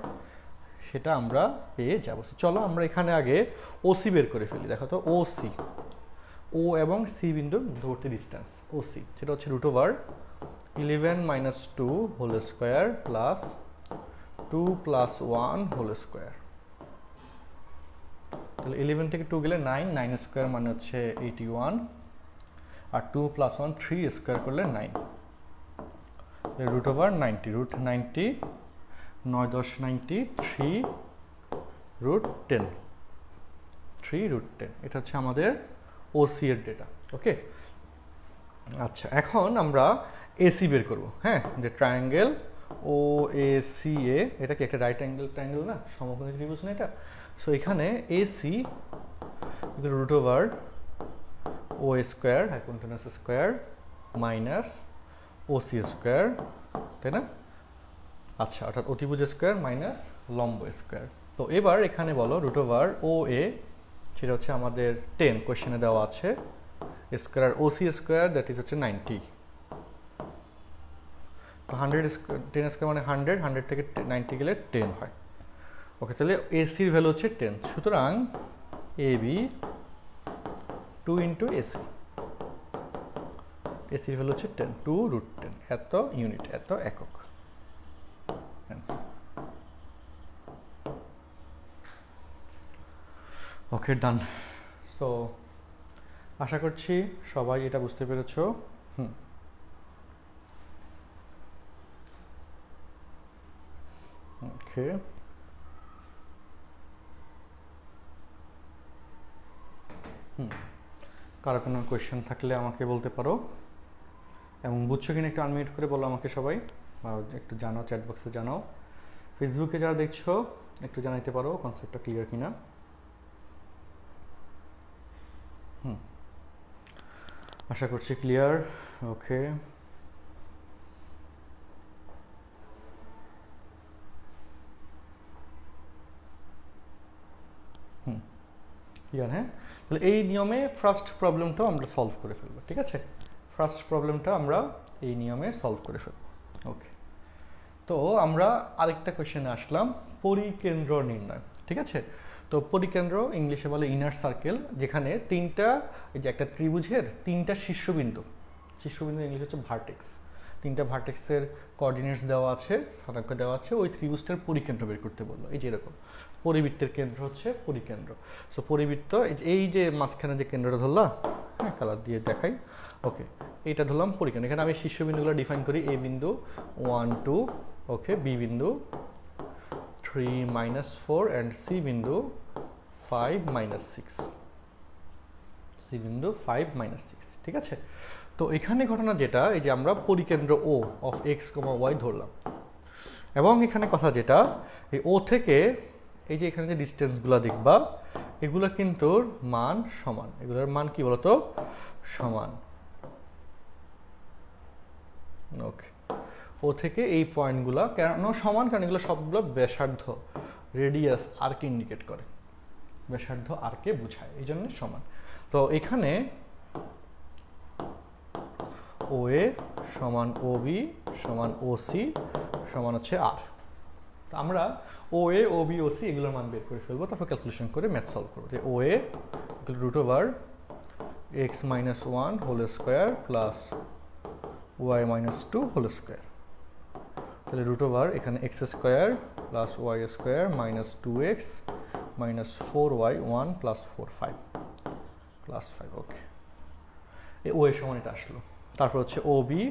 সেটা আমরা পেয়ে যাবো। চলো আমরা এখানে আগে ওসি বের করে ফেলি। দেখো তো, ওসি, ও এবং সি বিন্দুর মধ্যবর্তী ডিস্টেন্স ওসি, সেটা হচ্ছে √11 - 2 whole square plus 2 + 1 whole square. তাহলে 11 থেকে 2 গেলে 9, 9 স্কোয়ার মানে হচ্ছে 81, আর 2 + 1 3 স্কোয়ার করলে 9, √90, √90, 9 × 10 = 90, 3√10, 3√10। এটা হচ্ছে আমাদের ওসি এর ডেটা। ওকে, আচ্ছা, এখন আমরা এসি বের করব। হ্যাঁ, যে ট্রায়াঙ্গেল ও এ সি এ, এটা কি একটা রাইট অ্যাঙ্গেল ট্রায়াঙ্গেল না, সমকোণী ত্রিভুজ না এটা? সো এখানে এসি √ও² hypotenuse square minus OC square, তাই না? আচ্ছা, অর্থাৎ অতিভুজ স্কোয়ার মাইনাস লম্ব স্কোয়ার। তো এবার এখানে বলো √ও এ, সেটা হচ্ছে আমাদের 10 কোয়েশ্চেনে দেওয়া আছে, স্কোয়ার, আর ওসি স্কোয়ার দ্যাট ইজ হচ্ছে 90। তো 100 10 স্কোয়ার মানে 100, 100 থেকে 90 গেলে 10 হয়। ওকে, তাহলে এসির ভ্যালু হচ্ছে 10। সুতরাং এ বি 2 × এসি, এসির ভ্যালু হচ্ছে 10, 2√10, এত ইউনিট, এত একক। ওকে, ডান। সো আশা করছি সবাই এটা বুঝতে পেরেছো। ওকে, কারো কোনো কোয়েশ্চেন থাকলে আমাকে বলতে পারো, এবং বুঝছো কিনা একটু আনমিউট করে বলো আমাকে সবাই, একটু জানাও, চ্যাট বক্সে জানাও। ফেসবুকে যারা দেখছো একটু জানাইতে পারো কনসেপ্টটা ক্লিয়ার কিনা। আশা করছি ক্লিয়ার। ওকে, ক্লিয়ার? হ্যাঁ, তাহলে এই নিয়মে ফার্স্ট প্রবলেমটাও আমরা সলভ করে ফেলবো, ঠিক আছে? ফার্স্ট প্রবলেমটা আমরা এই নিয়মে সলভ করে ফেলবো। ওকে, তো আমরা আরেকটা কোয়েশ্চেনে আসলাম, পরিকেন্দ্র নির্ণয়, ঠিক আছে? তো পরিকেন্দ্র ইংলিশে বলে ইনার সার্কেল, যেখানে তিনটা, এই যে একটা ত্রিভুজের তিনটা শীর্ষবিন্দু ইংলিশ হচ্ছে ভার্টেক্স, তিনটা ভার্টেক্সের কোঅর্ডিনেটস দেওয়া আছে, স্থানাঙ্ক দেওয়া আছে, ওই ত্রিভুজটার পরিকেন্দ্র বের করতে বললো। এই যে এরকম পরিবৃত্তের কেন্দ্র হচ্ছে পরিকেন্দ্র। সো পরিবৃত্ত, এই যে মাঝখানে যে কেন্দ্রটা ধরলাম, হ্যাঁ, কালার দিয়ে দেখাই। ওকে, এইটা ধরলাম পরিকেন্দ্র। এখানে আমি শীর্ষবিন্দুগুলো ডিফাইন করি, এ বিন্দু 1 2, ওকে, বি বিন্দু 3 - 4, অ্যান্ড সি বিন্দু 5 - 6, সি বিন্দু 5 - 6, ঠিক আছে? তো এখানে ঘটনা যেটা, এই যে আমরা পরিকেন্দ্র ও অফ এক্স, ওয়াই ধরলাম, এবং এখানে কথা যেটা, এই ও থেকে এই যে এখানে যে ডিস্টেন্সগুলো দেখবা, এগুলো কিন্তু মান সমান, এগুলোর মান কি বলতো? সমান। ওকে, ও থেকে এই পয়েন্টগুলো কেন সমান? কারণ এগুলো সবগুলো ব্যাসার্ধ, রেডিয়াস আরকে ইন্ডিকেট করে, ব্যাসার্ধ আরকে বোঝায়, এই জন্য সমান। তো এখানে ও এ সমান ও বি সমান ও সি সমান হচ্ছে আর। তো আমরা ও এ, ও বি, ও সি এগুলোর মান বের করে ফেলবো, তারপর ক্যালকুলেশন করে ম্যাথ সলভ করবো। যে O A √x - 1 whole square plus y - 2 whole square, তাহলে এখানে x square plus y square minus 2x minus 4y 1 + 4 5, plus 5, okay. এই ও এর সমান এটা আসলো। তারপর হচ্ছে ও বি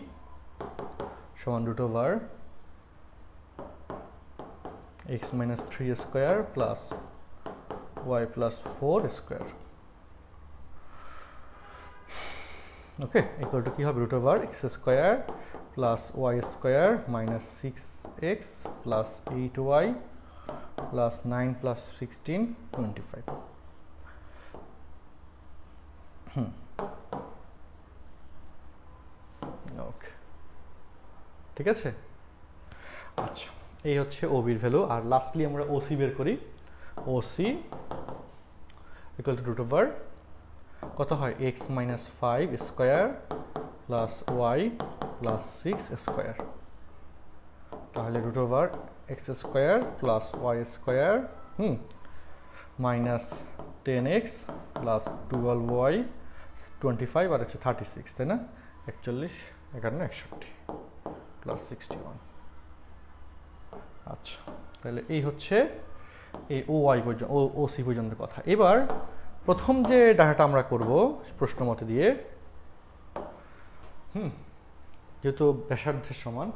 সমান root over x minus 3 square plus y plus 4 square, okay, equal to কী হবে? Root over x square plus y square minus 6x plus 8y plus 9 plus 16 25। Okay, ঠিক আছে। আচ্ছা, এই হচ্ছে ওবির ভ্যালু। আর লাস্টলি আমরা ওসি বের করি। OC equal to root over কত হয়? X minus 5 square plus y plus 6 square. তাহলে root over x square plus y square minus 10x plus 12y 25 আর হচ্ছে 36, তাই না? 41 51 61 প্লাস 61। আচ্ছা, তাহলে এই হচ্ছে এই ও ওয়াই পর্যন্ত, ও সি পর্যন্ত কথা। এবার প্রথম যে ডাটাটা আমরা করব প্রশ্ন মতে দিয়ে, যেহেতু ব্যাসার্ধের সমান,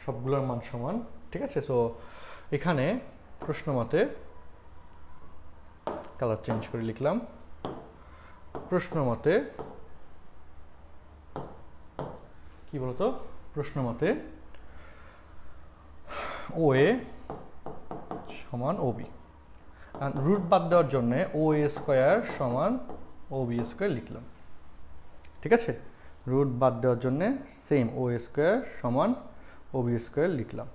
সবগুলোর মান সমান, ঠিক আছে। তো এখানে প্রশ্ন মতে কালার চেঞ্জ করে লিখলাম। প্রশ্ন মতে কি বলতো? প্রশ্ন মতে ও এ সমান ও বি, রুট বাদ দেওয়ার জন্য ও এ স্কোয়ার সমান ও বি স্কোয়ার লিখলাম, ঠিক আছে। রুট বাদ দেওয়ার জন্য সেম ও এ স্কোয়ার সমান ও বি স্কোয়ার লিখলাম।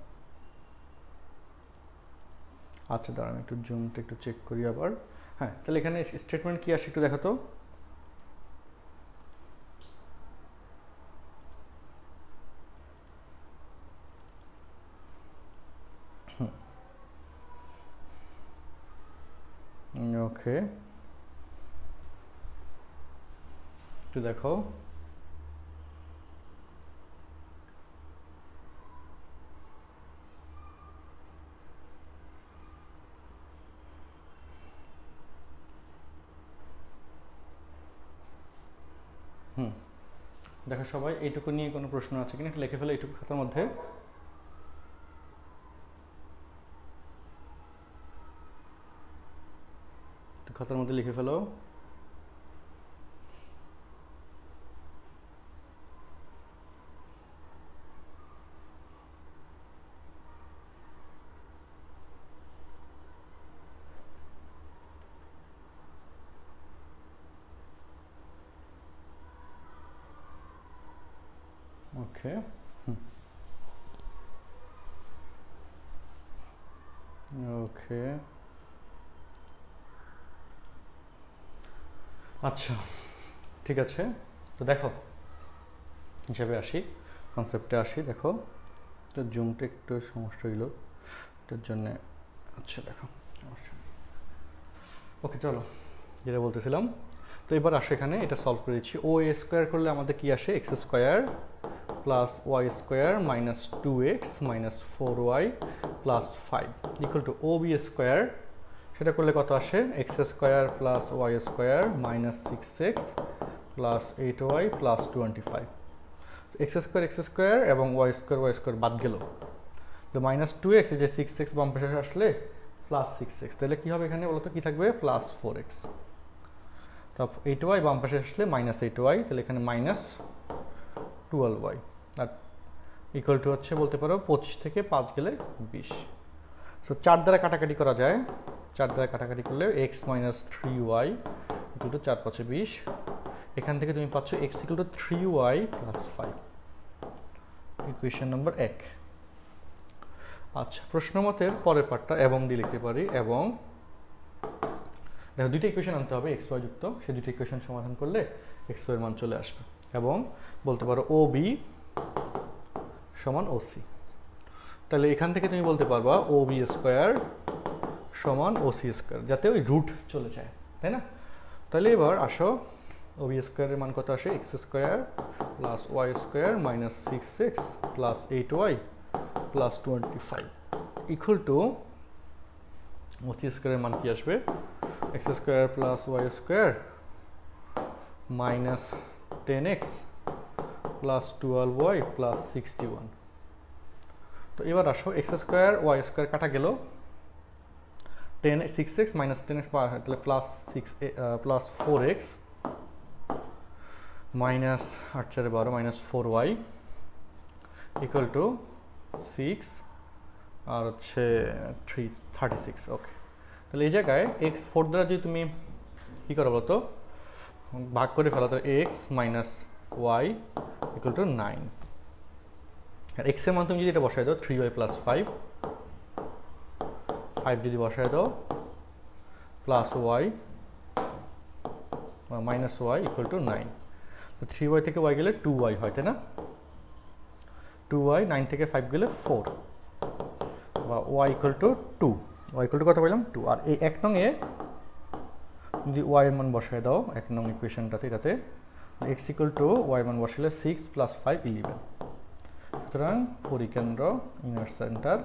আচ্ছা, দাঁড়ান একটু জুমটা একটু চেক করি আবার। হ্যাঁ, তাহলে এখানে স্টেটমেন্ট কি আসে একটু দেখো তো। ওকে, একটু দেখো। দেখো সবাই, এইটুকু নিয়ে কোনো প্রশ্ন আছে কিনা একটু লিখে ফেলো এইটুকু খাতার মধ্যে। খাতার মধ্যে লিখে ফেলো। ওকে, ওকে, আচ্ছা, ঠিক আছে। তো দেখো হিসাবে আসি, কনসেপ্টে আসি। দেখো তো জুমটা একটু সমস্যা হইল এটার জন্যে। আচ্ছা দেখো, ওকে, চলো যেটা বলতেছিলাম। তো এবার আসো এখানে এটা সলভ করে দিচ্ছি। ও এ স্কোয়ার করলে আমাদের কি আসে? X square plus y square minus 2x minus 4y plus 5 equal to O B square. সেটা করলে কত আসে? X square plus y square minus 6x plus 8y plus 25। X square এবং ওয়াই স্কোয়ার বাদ গেল। তো মাইনাস 2x, এই যে 6x বাম পাশে আসলে প্লাস 6x, তাহলে কী হবে এখানে বলতো? কী থাকবে? Plus 4x। তারপর 8y বাম পাশে আসলে মাইনাস 8y, তাহলে এখানে minus 12y। R equal to হচ্ছে বলতে পারো 25 থেকে 5 গেলে 20। সো 4 দ্বারা কাটাকাটি করা যায়। 4 দ্বারা কাটাকাটি করলে x minus 3y equal to 4 5 20। এখান থেকে তুমি পাচ্ছ x equal to 3y plus 5, equation number 1। আচ্ছা, প্রশ্ন মতের পরের পার্টটা এবং দিয়ে লিখতে পারি। এবং দেখো দুইটা ইকুয়েশন আনতে হবে এক্স ওয়াই যুক্ত, সেই দুইটা ইকুয়েশন সমাধান করলে এক্স ওয়াই এর মান চলে আসবে। এবং বলতে পারো ও বি সমান ও সি। তাহলে এখান থেকে তুমি বলতে পারবা ও বি স্কোয়ার সমান ও সি স্কোয়ার, যাতে ওই রুট চলে যায়, তাই না? তাহলে এবার আসো, ও বি স্কোয়ারের মান কত আসে? X square plus y square minus 6x plus 8y plus 25 equal to O C স্কোয়ারের মান কি আসবে? X square plus y square minus 10x plus 12y plus 61। তো এবার আসো এক্স স্কোয়ার ওয়াই স্কোয়ার কাটা গেল, 6x মাইনাস 10x পাওয়া হয়, তাহলে plus 4x minus 8×4 minus 4y equal to 6 আর হচ্ছে 36। ওকে, তাহলে এই জায়গায় এক্স 4 দ্বারা যদি তুমি কী করো বলো তো, ভাগ করে ফেলো, তাহলে x minus y equal to 9। আর এক্সের মান তুমি যদি এটা বসাই দাও 3y প্লাস 5 যদি বসাই দাও plus y minus y equal to 9। তো 3y থেকে y গেলে 2y হয়, তাই না? 2y, 9 থেকে 5 গেলে 4 বা y equal to 2। y equal to কত পেলাম? 2। আর এই 1 নং এ যদি y এর মান বসায় দাও 1 নং ইকুয়েশনটাতে, এটাতে x ইকুয়াল টু y মান বসালে 6 প্লাস 5 11। সুতরাং পরিকেন্দ্র inner centre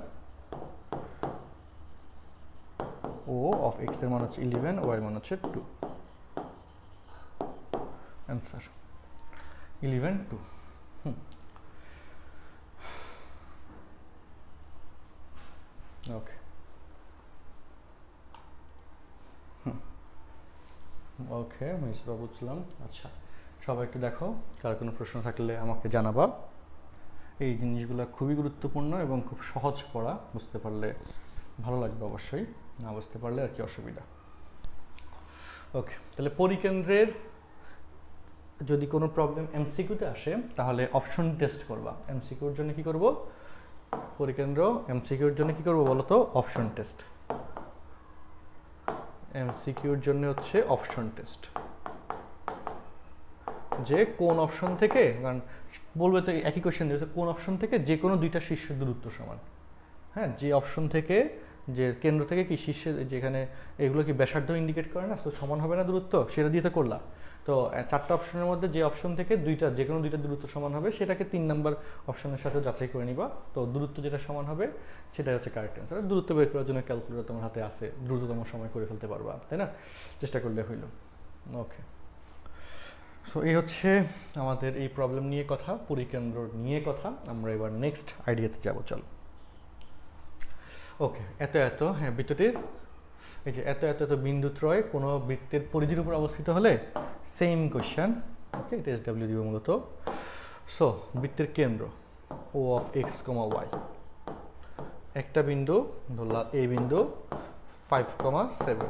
O of x এর মান হচ্ছে 11, y এর মান হচ্ছে 2। অ্যান্সার 11 2। ওকে, ওকে মিসবা বুঝলাম। আচ্ছা, সবাই একটু দেখো, কার কোনো প্রশ্ন থাকলে আমাকে জানাবা। এই জিনিসগুলো খুবই গুরুত্বপূর্ণ এবং খুব সহজ পড়া, বুঝতে পারলে ভালো লাগবে অবশ্যই, না বুঝতে পারলে আর কি অসুবিধা। ওকে, তাহলে পরিকেন্দ্রের যদি কোনো প্রবলেম এমসিকিউতে আসে তাহলে অপশন টেস্ট করবা। এমসিকিউর জন্য কি করব? পরিকেন্দ্র এমসিকিউর জন্য কি করব বলো তো? Option test. এমসিকিউর জন্য হচ্ছে অপশন টেস্ট, যে কোন অপশন থেকে, কারণ বলবে তো একই কোয়েশ্চেন দিবে, কোন অপশন থেকে যে কোনো দুইটা শীর্ষের দূরত্ব সমান। হ্যাঁ, যে অপশন থেকে, যে কেন্দ্র থেকে কি শীর্ষে, যেখানে এগুলো কি ব্যাসার্ধ ইন্ডিকেট করে না, তো সমান হবে না দূরত্ব, সেটা দিয়ে তো করলা। তো 4টা অপশনের মধ্যে যে অপশন থেকে যে কোনো দুইটা দূরত্ব সমান হবে সেটাকে 3 নম্বর অপশনের সাথে যাচাই করে নিবা। তো দূরত্ব যেটা সমান হবে সেটাই হচ্ছে কারেক্ট অ্যান্সার। দূরত্ব বের করার জন্য ক্যালকুলেটর তোমার হাতে আছে, দ্রুততম সময় করে ফেলতে পারবা, তাই না? চেষ্টা করলে হইল। ওকে, সো এই হচ্ছে আমাদের এই প্রবলেম নিয়ে কথা, পরিকেন্দ্র নিয়ে কথা। আমরা এবার নেক্সট আইডিয়াতে যাব, চলো। ওকে, হ্যাঁ, বৃত্তটির এই যে এত বিন্দুত্রয় কোনো বৃত্তের পরিধির উপর অবস্থিত হলে সেম কোশ্চেন। ওকে, এটা এসডব্লিউ দিব মূলত। সো বৃত্তের কেন্দ্র ও অফ এক্স কমা ওয়াই, একটা বিন্দু ধরলাম এ বিন্দু 5,7,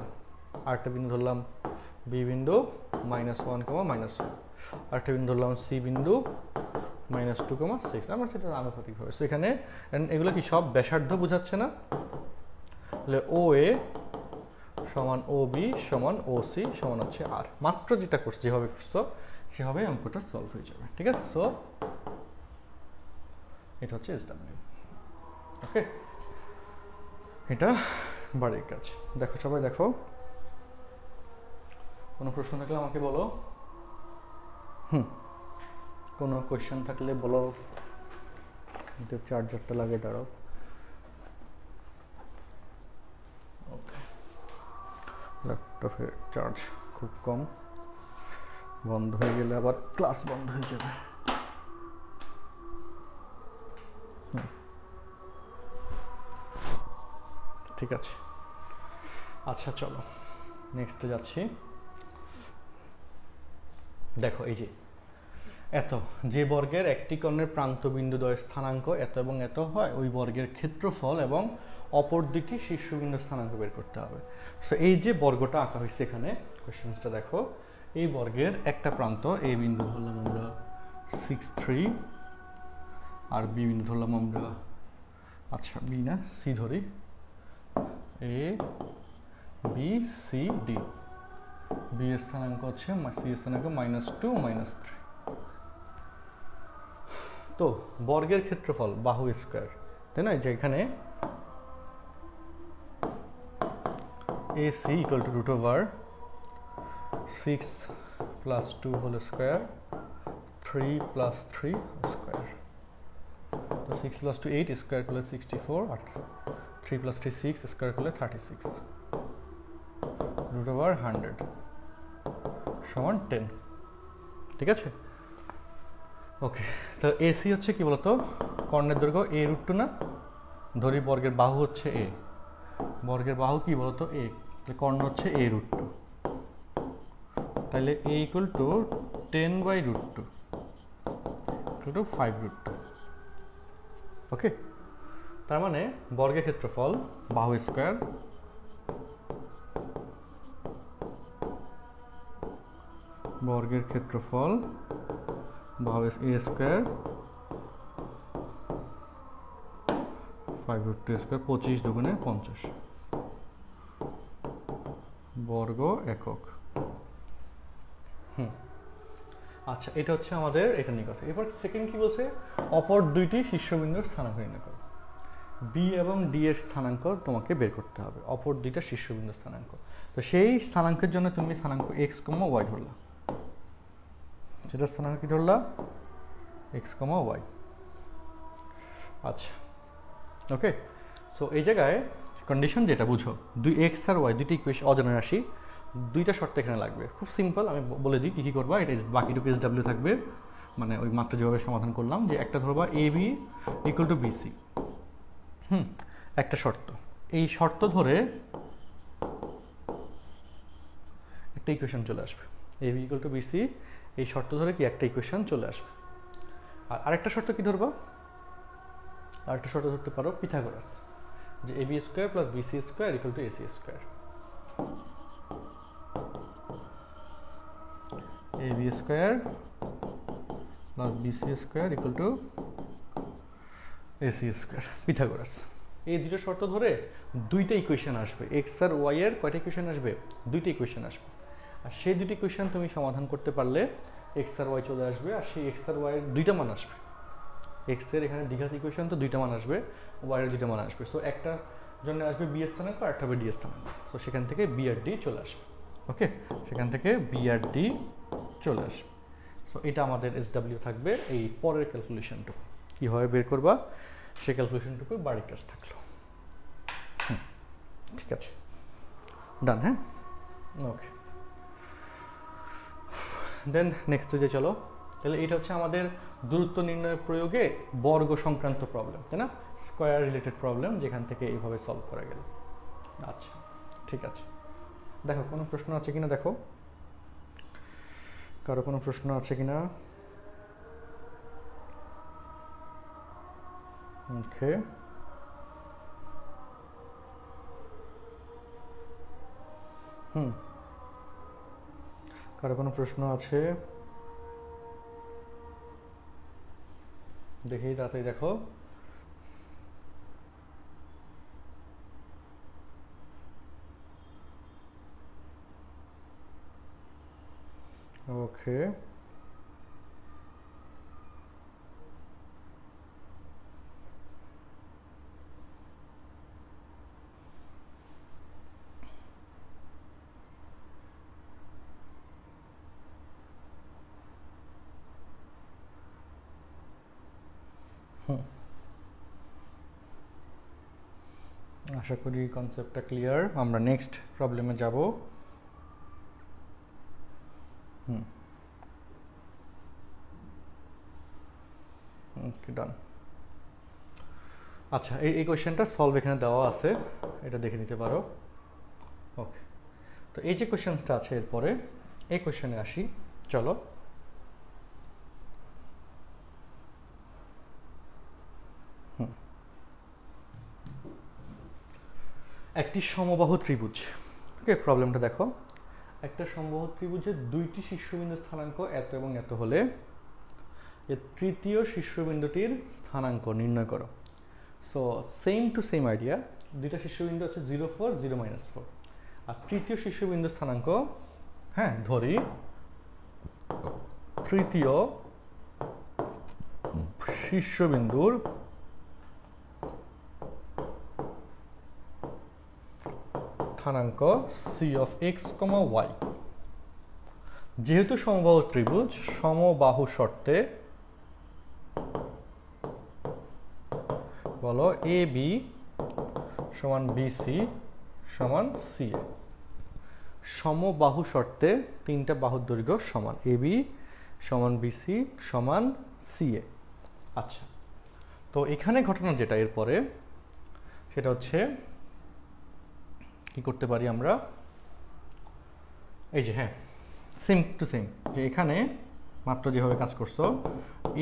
আরেকটা বিন্দু ধরলাম বি বিন্দু -1, -1, আরেকটা বিন্দু ধরলাম সি বিন্দু -2,6। আমরা সেটা আনুপাতিকভাবে, সো এখানে এগুলো কি সব ব্যাসার্ধ বোঝাচ্ছে না? তাহলে ও এ সমান ও বি সমান ও সি সমান হচ্ছে আর। মাত্র যেটা করছো, যেভাবে করছো সেভাবে অঙ্কটা সলভ হয়ে যাবে, ঠিক আছে? সো এটা হচ্ছে এসডব্লিউ। ওকে, এটা বাড়ির কাজ। দেখো সবাই, দেখো কোনো প্রশ্ন থাকলে আমাকে বলো। কোনো কোয়েশ্চেন থাকলে বলো। চার্জারটা লাগে, দাঁড়াও। ওকে, ল্যাপটপের চার্জ খুব কম, বন্ধ হয়ে গেলে আবার ক্লাস বন্ধ হয়ে যাবে। ঠিক আছে, আচ্ছা চলো নেক্সটে যাচ্ছি। দেখো এই যে বর্গের একটি কর্ণের প্রান্ত বিন্দুদ্বয়ের স্থানাঙ্ক এত এবং এত হয়, ওই বর্গের ক্ষেত্রফল এবং অপর দুটি শীর্ষবিন্দুর স্থানাঙ্ক বের করতে হবে। সো এই যে বর্গটা আঁকা হয়েছে এখানে, কোয়েশ্চেনসটা দেখো। এই বর্গের একটা প্রান্ত এ বিন্দু ধরলাম আমরা 6,3, আর বি বিন্দু ধরলাম আমরা, আচ্ছা বি না সি ধরি, A B C D. B এর স্থানাঙ্ক হচ্ছে, সি এর স্থানাঙ্ক -2 -3। তো বর্গের ক্ষেত্রফল বাহু স্কয়ার, তাই না? যেখানে AC = √6 + 2 হোল স্কয়ার 3 + 3 স্কয়ার। তো 6 + 2 8 স্কয়ার করলে 64, আর 3 + 3 6 স্কয়ার করলে 36, √100 সমান 10। ঠিক আছে? ওকে, তো এসি হচ্ছে কি বলতো, কর্ণের দৈর্ঘ্য a√2 না, ধরি বর্গের বাহু হচ্ছে a, বর্গের বাহু কি বলতো a, তাহলে কর্ণ হচ্ছে a√2, তাহলে a = 10/√2 = 5√2। ওকে, তার মানে বর্গের ক্ষেত্রফল বাহু স্কয়ার বর্গের ক্ষেত্রফল বাহু a স্কয়ার 5√2 স্কয়ার 25 দুগুণে 50 বর্গ একক। আচ্ছা, এটা হচ্ছে আমাদের এটা নিয়ে কথা। এবার সেকেন্ড কি বলছে, অপর দুইটি শীর্ষবিন্দুর স্থানাঙ্ক নির্ণয় করো। বি এবং ডি এর স্থানাঙ্ক তোমাকে বের করতে হবে, অপর দুইটা শীর্ষবিন্দুর স্থানাঙ্ক। তো সেই স্থানাঙ্কের জন্য তুমি স্থানাঙ্ক x, y ধরলা, সেটা স্থানাঙ্ক কি ধরলা, x, y। আচ্ছা, ওকে, সো এই জায়গায় কন্ডিশন যেটা বুঝো, দুই x আর y দুইটি ইকুয়েশন অজানা রাশি, দুইটা শর্ত এখানে লাগবে। খুব সিম্পল, আমি বলে দিই কী কী করবা। এটা বাকিটুকু SW থাকবে, মানে ওই মাত্র যেভাবে সমাধান করলাম, যে একটা ধরবা AB = BC। একটা শর্ত, এই শর্ত ধরে একটা ইকুয়েশন চলে আসবে। AB = BC, এই শর্ত ধরে কি একটা ইকুয়েশন চলে আসবে। আর আরেকটা শর্ত কি ধরবা, আরেকটা শর্ত ধরতে পারো পিথাগোরাস, যে AB² + BC² = AC²। AB² + BC² = AC², Pythagoras. এই দুটো শর্ত ধরে দুইটা ইকুয়েশন আসবে, x আর y এর কয়টা ইকুয়েশন আসবে, দুইটা ইকুয়েশন আসবে। আর সেই দুটি ইকুয়েশন তুমি সমাধান করতে পারলে x আর y চলে আসবে, আর সেই x আর y এর দুইটা মান আসবে। x এর এখানে দ্বিঘাত ইকুয়েশন, তো দুইটা মান আসবে, y এর দুইটা মান আসবে। সো একটা জন্য আসবে b এর স্থানাঙ্ক, আর একটা হবে d এর স্থানাঙ্ক। সো সেখান থেকে b আর d চলে আসবে। ওকে, সেখান থেকে b আর d চলে আসবে। সো এটা আমাদের SW থাকবে। এই পরের ক্যালকুলেশনটুকু কীভাবে বের করবা, সেই ক্যালকুলেশনটুকু বাড়ির কাজ থাকলো। ঠিক আছে, ডান। হ্যাঁ, ওকে, দেন নেক্সট যে চলো, তাহলে এটা হচ্ছে আমাদের দূরত্ব নির্ণয় প্রয়োগে বর্গ সংক্রান্ত প্রবলেম, তাই না, স্কয়ার রিলেটেড প্রবলেম, যেখান থেকে এইভাবে সলভ করা গেল। আচ্ছা, ঠিক আছে, দেখো কোনো প্রশ্ন আছে কিনা, দেখো কারো কোনো প্রশ্ন আছে কিনা। ওকে, কারো কোনো প্রশ্ন আছে, দেখি তাড়াতাড়ি দেখো। ওকে, আশা করি কনসেপ্টটা ক্লিয়ার। আমরা নেক্সট প্রবলেমে যাব। ওকে, ডান। আচ্ছা, এই কোয়েশ্চেনটা সলভ এখানে দেওয়া আছে, এটা দেখে নিতে পারো। ওকে, তো এই যে কোয়েশ্চেনটা আছে এরপরে, এই কোয়েশ্চেনে আসি চলো। একটি সমবাহু ত্রিভুজ, ওকে, প্রবলেমটা দেখো। একটা সমবাহু ত্রিভুজের দুইটি শীর্ষবিন্দুর স্থানাঙ্ক এত এবং এত হলে এর তৃতীয় শীর্ষবিন্দুটির স্থানাঙ্ক নির্ণয় করো। So same to same idea, দুইটা শীর্ষবিন্দু হচ্ছে 0, 4, 0, -4, আর তৃতীয় শীর্ষবিন্দুর স্থানাঙ্ক, হ্যাঁ ধরি তৃতীয় শীর্ষবিন্দুর স্থানাঙ্ক C(x, y)। যেহেতু সমবাহু ত্রিভুজ, সমবাহু শর্তে বলো AB = BC = CA। সমবাহু শর্তে তিনটা বাহুর দৈর্ঘ্য সমান, AB সমান বিসি সমান সিএ। আচ্ছা, তো এখানে ঘটনা যেটা এরপরে সেটা হচ্ছে কি করতে পারি আমরা, এই যে হ্যাঁ সেম টু সেম, যে এখানে মাত্র যেভাবে কাজ করছো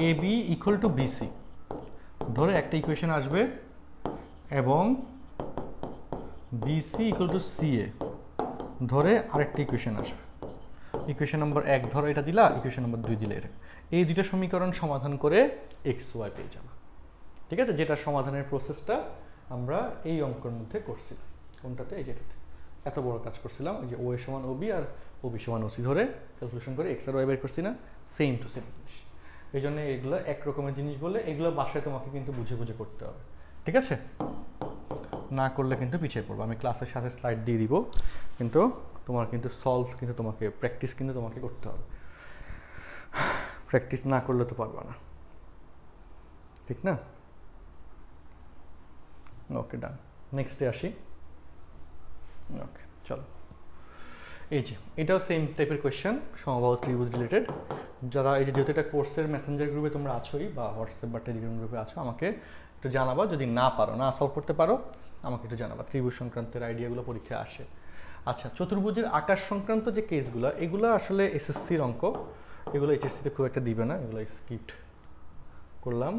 A B equal to BC ধরে একটা ইকুয়েশন আসবে এবং বিসি ইকুয়াল টু সিএ ধরে আরেকটা ইকুয়েশন আসবে। ইকুয়েশন নম্বর 1 ধরো এটা দিলা, ইকুয়েশন নম্বর 2 দিলে এটা। এই দুটো সমীকরণ সমাধান করে এক্স ওয়াই পেয়ে যাবে। ঠিক আছে, যেটা সমাধানের প্রসেসটা আমরা এই অঙ্কের মধ্যে করছিলাম। কোনটাতে? এই যেটাতে এত বড় কাজ করছিলাম, এই যে ও এ সমান ওবি আর ওবি সমান ওসি ধরে ক্যালকুলেশন করে এক্স আর ওয়াই বের করছি না, সেম টু সেম জিনিস। এই জন্য এগুলো এক রকমের জিনিস বলে এগুলো বাসায় তোমাকে কিন্তু বুঝে বুঝে করতে হবে। ঠিক আছে, না করলে কিন্তু পিছিয়ে পড়বো। আমি ক্লাসের সাথে স্লাইড দিয়ে দিব, কিন্তু তোমার কিন্তু সলভ কিন্তু তোমাকে প্র্যাকটিস কিন্তু তোমাকে করতে হবে। প্র্যাকটিস না করলে তো পারবা না, ঠিক না? ওকে, ডান। নেক্সটে আসি। ওকে, চলো। এই যে এটাও সেম টাইপের কোয়েশ্চেন, সমবাহু ত্রিভুজ রিলেটেড। যারা এই যে যেহেতু এটা কোর্সের মেসেঞ্জার গ্রুপে তোমরা আছোই বা হোয়াটসঅ্যাপ বা টেলিগ্রাম গ্রুপে আছো, আমাকে একটু জানাবা যদি না পারো, না সলভ করতে পারো আমাকে একটু জানাবা। ত্রিভুজ সংক্রান্তের আইডিয়াগুলো পরীক্ষায় আসে। আচ্ছা, চতুর্ভুজের আকার সংক্রান্ত যে কেসগুলো, এগুলো আসলে এসএসসির অঙ্ক, এগুলো এইচএসসিতে খুব একটা দিবে না, এগুলো স্কিপ করলাম।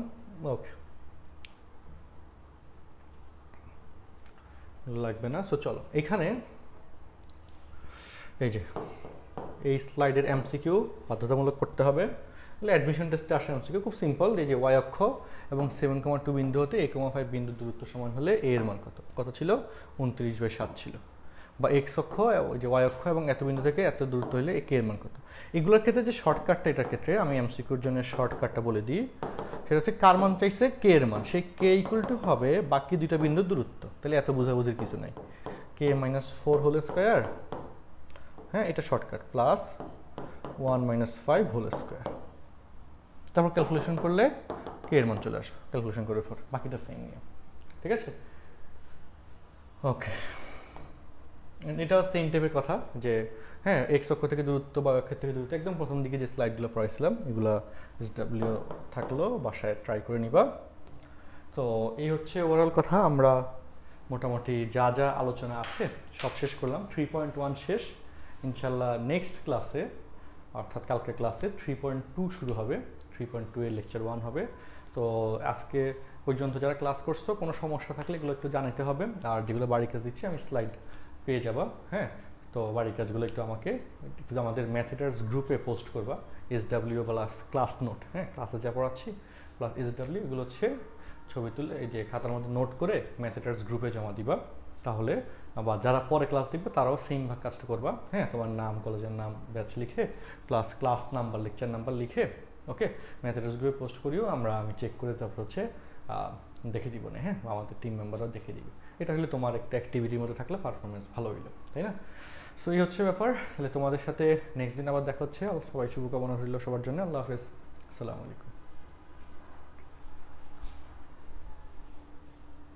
ওকে, লাগবে না। সো চলো, এখানে এই যে এই স্লাইডের এমসিকিউ বাধ্যতামূলক করতে হবে। অ্যাডমিশন টেস্টে আসে এমসিকিউ খুব সিম্পল, এই যে ওয়াই অক্ষ এবং 7,2 বিন্দু হতে a,5 বিন্দুর দূরত্ব সমান হলে এ এর মান কত? কত ছিল? 29/7 ছিল। বা এক্স অক্ষ, ওই যে ওয়াই অক্ষ এবং এত বিন্দু থেকে এত দূরত্ব হলে কে এর মান কত? এগুলোর ক্ষেত্রে যে শর্টকাটটা, এটার ক্ষেত্রে আমি এমসিকিউর জন্য শর্টকাটটা বলে দিই। সেটা হচ্ছে কার মান চাইছে? কে এর মান। সেই কে ইকুয়াল টু হবে বাকি দুইটা বিন্দুর দূরত্ব। তাহলে এত বোঝাবুঝির কিছু নাই। কে -4 হোল স্কোয়ার, হ্যাঁ এটা শর্টকাট, প্লাস 1 - 5 হোল স্কোয়ার। তারপর ক্যালকুলেশন করলে কে এর মান চলে আসবে, ক্যালকুলেশন করে পর বাকিটা সেম নিয়ম। ঠিক আছে, ওকে। এটাও সেম টাইপের কথা, যে হ্যাঁ এক্স অক্ষ থেকে দূরত্ব বা অক্ষের থেকে দূরত্ব, একদম প্রথম দিকে যে স্লাইডগুলো পড়াইছিলাম এগুলো SW থাকলো, বাসায় ট্রাই করে নিবা। তো এই হচ্ছে ওভারঅল কথা। আমরা মোটামুটি যা যা আলোচনা আছে সব শেষ করলাম। 3.1 শেষ। ইনশাল্লাহ নেক্সট ক্লাসে, অর্থাৎ কালকের ক্লাসে 3.2 শুরু হবে। 3.2 এর লেকচার 1 হবে। তো আজকে পর্যন্ত যারা ক্লাস করছো, কোনো সমস্যা থাকলে এগুলো একটু জানাতে হবে। আর যেগুলো বাড়ি কাজ দিচ্ছি আমি স্লাইড পেয়ে যাবা, হ্যাঁ। তো বাড়ির কাজগুলো একটু আমাকে একটু আমাদের ম্যাথেটার্স গ্রুপে পোস্ট করবা। SW প্লাস ক্লাস নোট, হ্যাঁ ক্লাসে যা পড়াচ্ছি প্লাস SW, এগুলো হচ্ছে ছবি তুলে এই যে খাতার মধ্যে নোট করে ম্যাথেটার্স গ্রুপে জমা দিবা। তাহলে বা যারা পরে ক্লাস দেখবে তারাও সেম কাজটা করবা, হ্যাঁ। তোমার নাম, কলেজের নাম, ব্যাচ লিখে plus class number, lecture number লিখে ওকে ম্যাথেটার্স গ্রুপে পোস্ট করিও। আমি চেক করে তারপর হচ্ছে দেখে দিব না, হ্যাঁ, আমাদের টিম মেম্বাররাও দেখে দিবে। এটা হলে তোমার একটা অ্যাক্টিভিটির মধ্যে থাকলে পারফরমেন্স ভালো হইলো, তাই না? সো এই হচ্ছে ব্যাপার। তাহলে তোমাদের সাথে নেক্সট দিন আবার দেখা হচ্ছে। সবাই শুভকামনা রইল সবার জন্য। আল্লাহ হাফেজ, আসসালামু আলাইকুম।